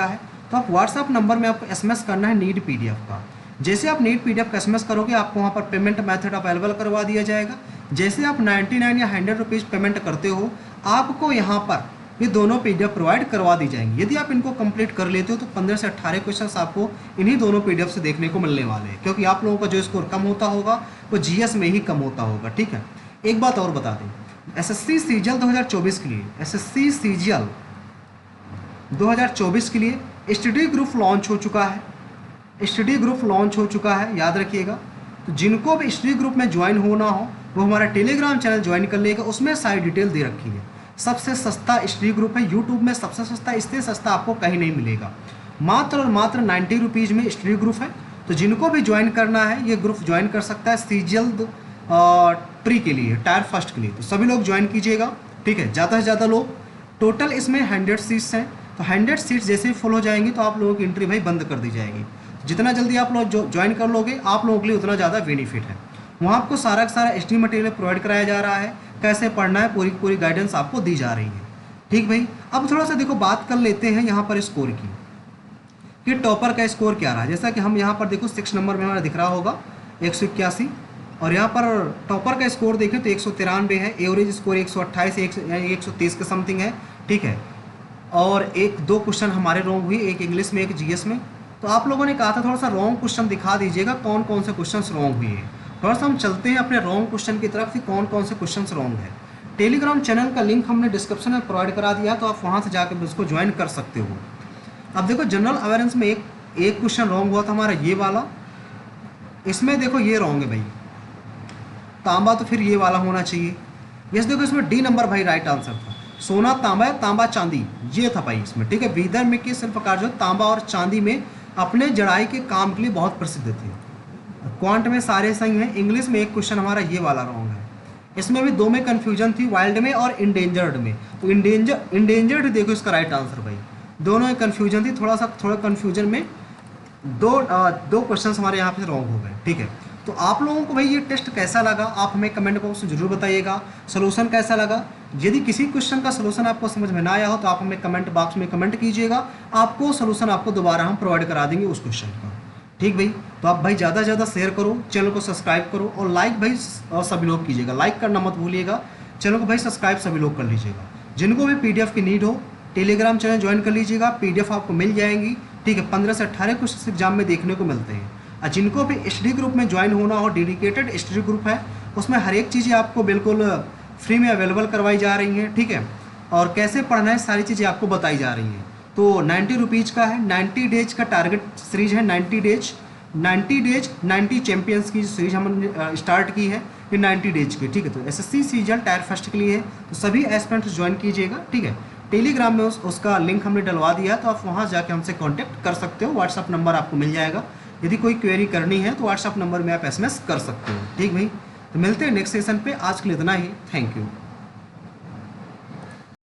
है, तो आप व्हाट्सअप नंबर में आपको SMS करना है नीड PDF का। जैसे आप नीड PDF का SMS करोगे, आपको वहाँ पर पेमेंट मेथड अवेलेबल करवा दिया जाएगा। जैसे आप 99 या 100 रुपीज़ पेमेंट करते हो, आपको यहाँ पर ये दोनों पीडीएफ प्रोवाइड करवा दी जाएंगी। यदि आप इनको कंप्लीट कर लेते हो तो 15 से 18 क्वेश्चंस आपको इन्हीं दोनों पीडीएफ से देखने को मिलने वाले हैं, क्योंकि आप लोगों का जो स्कोर कम होता होगा वो जीएस में ही कम होता होगा। ठीक है, एक बात और बता दें, एसएससी सीजीएल 2024 के लिए, एसएससी सीजीएल 2024 के लिए स्टडी ग्रुप लॉन्च हो चुका है। स्टडी ग्रुप लॉन्च हो चुका है, याद रखिएगा। तो जिनको भी स्टडी ग्रुप में ज्वाइन होना हो वो हमारा टेलीग्राम चैनल ज्वाइन कर लेगा, उसमें सारी डिटेल दे रखी है। सबसे सस्ता स्टडी ग्रुप है यूट्यूब में, सबसे सस्ता, इससे सस्ता आपको कहीं नहीं मिलेगा। मात्र और मात्र 90 रुपीज़ में स्टडी ग्रुप है। तो जिनको भी ज्वाइन करना है ये ग्रुप ज्वाइन कर सकता है सीजीएल ट्री के लिए, टायर फर्स्ट के लिए। तो सभी लोग ज्वाइन कीजिएगा। ठीक है, ज़्यादा से ज़्यादा लोग, टोटल इसमें 100 सीट्स हैं। तो 100 सीट्स जैसे ही फुल हो जाएंगी तो आप लोगों की एंट्री भाई बंद कर दी जाएगी। जितना जल्दी आप लोग ज्वाइन कर लोगे आप लोगों के लिए उतना ज़्यादा बेनिफिट है। वहाँ आपको सारा का सारा स्टडी मटेरियल प्रोवाइड कराया जा रहा है, कैसे पढ़ना है पूरी पूरी गाइडेंस आपको दी जा रही है। ठीक भाई, अब थोड़ा सा देखो बात कर लेते हैं यहाँ पर स्कोर की, कि टॉपर का स्कोर क्या रहा। जैसा कि हम यहाँ पर देखो 6 नंबर में हमारा दिख रहा होगा 181, और यहाँ पर टॉपर का स्कोर देखें तो 193 है। एवरेज स्कोर 128 यानी 130 के समथिंग है। ठीक है, और एक दो क्वेश्चन हमारे रॉन्ग हुई, एक इंग्लिश में एक जीएस में। तो आप लोगों ने कहा था थोड़ा सा रॉन्ग क्वेश्चन दिखा दीजिएगा, कौन कौन से क्वेश्चन रॉन्ग हुए हैं। थोड़ा सा हम चलते हैं अपने रॉन्ग क्वेश्चन की तरफ कि कौन कौन से क्वेश्चन रॉन्ग है। टेलीग्राम चैनल का लिंक हमने डिस्क्रिप्शन में प्रोवाइड करा दिया, तो आप वहाँ से जाकर उसको ज्वाइन कर सकते हो। अब देखो जनरल अवेयरनेस में एक क्वेश्चन रॉन्ग हुआ था हमारा ये वाला, इसमें देखो ये रॉन्ग है भाई, तांबा तो फिर ये वाला होना चाहिए। यस, देखो इसमें डी नंबर भाई राइट आंसर था। सोना तांबा, तांबा चांदी, ये था भाई इसमें। ठीक है, बीदर में के शिल्पकार जो तांबा और चांदी में अपने जड़ाई के काम के लिए बहुत प्रसिद्ध थे। क्वांट में सारे सही हैं। इंग्लिश में एक क्वेश्चन हमारा ये वाला रॉन्ग है। इसमें भी दो में कन्फ्यूजन थी, वाइल्ड में और इंडेंजर्ड में। तो इंडेंजर्ड देखो इसका राइट आंसर भाई, दोनों में कन्फ्यूजन थी। थोड़ा कन्फ्यूजन में दो क्वेश्चन हमारे यहाँ पे रॉन्ग हो गए। ठीक है, तो आप लोगों को भाई ये टेस्ट कैसा लगा आप हमें कमेंट बॉक्स में जरूर बताइएगा। सोल्यूशन कैसा लगा, यदि किसी क्वेश्चन का सोल्यूशन आपको समझ में ना आया हो तो आप हमें कमेंट बॉक्स में कमेंट कीजिएगा, आपको सोल्यूशन आपको दोबारा हम प्रोवाइड करा देंगे उस क्वेश्चन का। ठीक भाई, तो आप भाई ज़्यादा से ज़्यादा शेयर करो, चैनल को सब्सक्राइब करो, और लाइक भाई और सभी लोग कीजिएगा, लाइक करना मत भूलिएगा। चैनल को भाई सब्सक्राइब सभी लोग कर लीजिएगा। जिनको भी पीडीएफ की नीड हो टेलीग्राम चैनल ज्वाइन कर लीजिएगा, पीडीएफ आपको मिल जाएंगी। ठीक है, 15 से 18 क्वेश्चन एग्जाम में देखने को मिलते हैं। और जिनको भी स्टडी ग्रुप में ज्वाइन होना हो, डेडिकेटेड स्टडी ग्रुप है, उसमें हर एक चीज़ें आपको बिल्कुल फ्री में अवेलेबल करवाई जा रही हैं। ठीक है, और कैसे पढ़ना है सारी चीज़ें आपको बताई जा रही हैं। तो 90 रुपीज़ का है, 90 डेज का टारगेट सीरीज है। 90 डेज 90 चैंपियंस की सीरीज हमने स्टार्ट की है, ये 90 डेज की। ठीक है, तो एसएससी सीजीएल टायर फर्स्ट के लिए है, तो सभी एस्पिरेंट्स ज्वाइन कीजिएगा। ठीक है, टेलीग्राम में उसका लिंक हमने डलवा दिया है, तो आप वहाँ जाके हमसे कांटेक्ट कर सकते हो। व्हाट्सअप नंबर आपको मिल जाएगा, यदि कोई क्वेरी करनी है तो व्हाट्सअप नंबर में आप एसएमएस कर सकते हो। ठीक भाई, तो मिलते हैं नेक्स्ट सेशन पे। आज के लिए इतना ही, थैंक यू।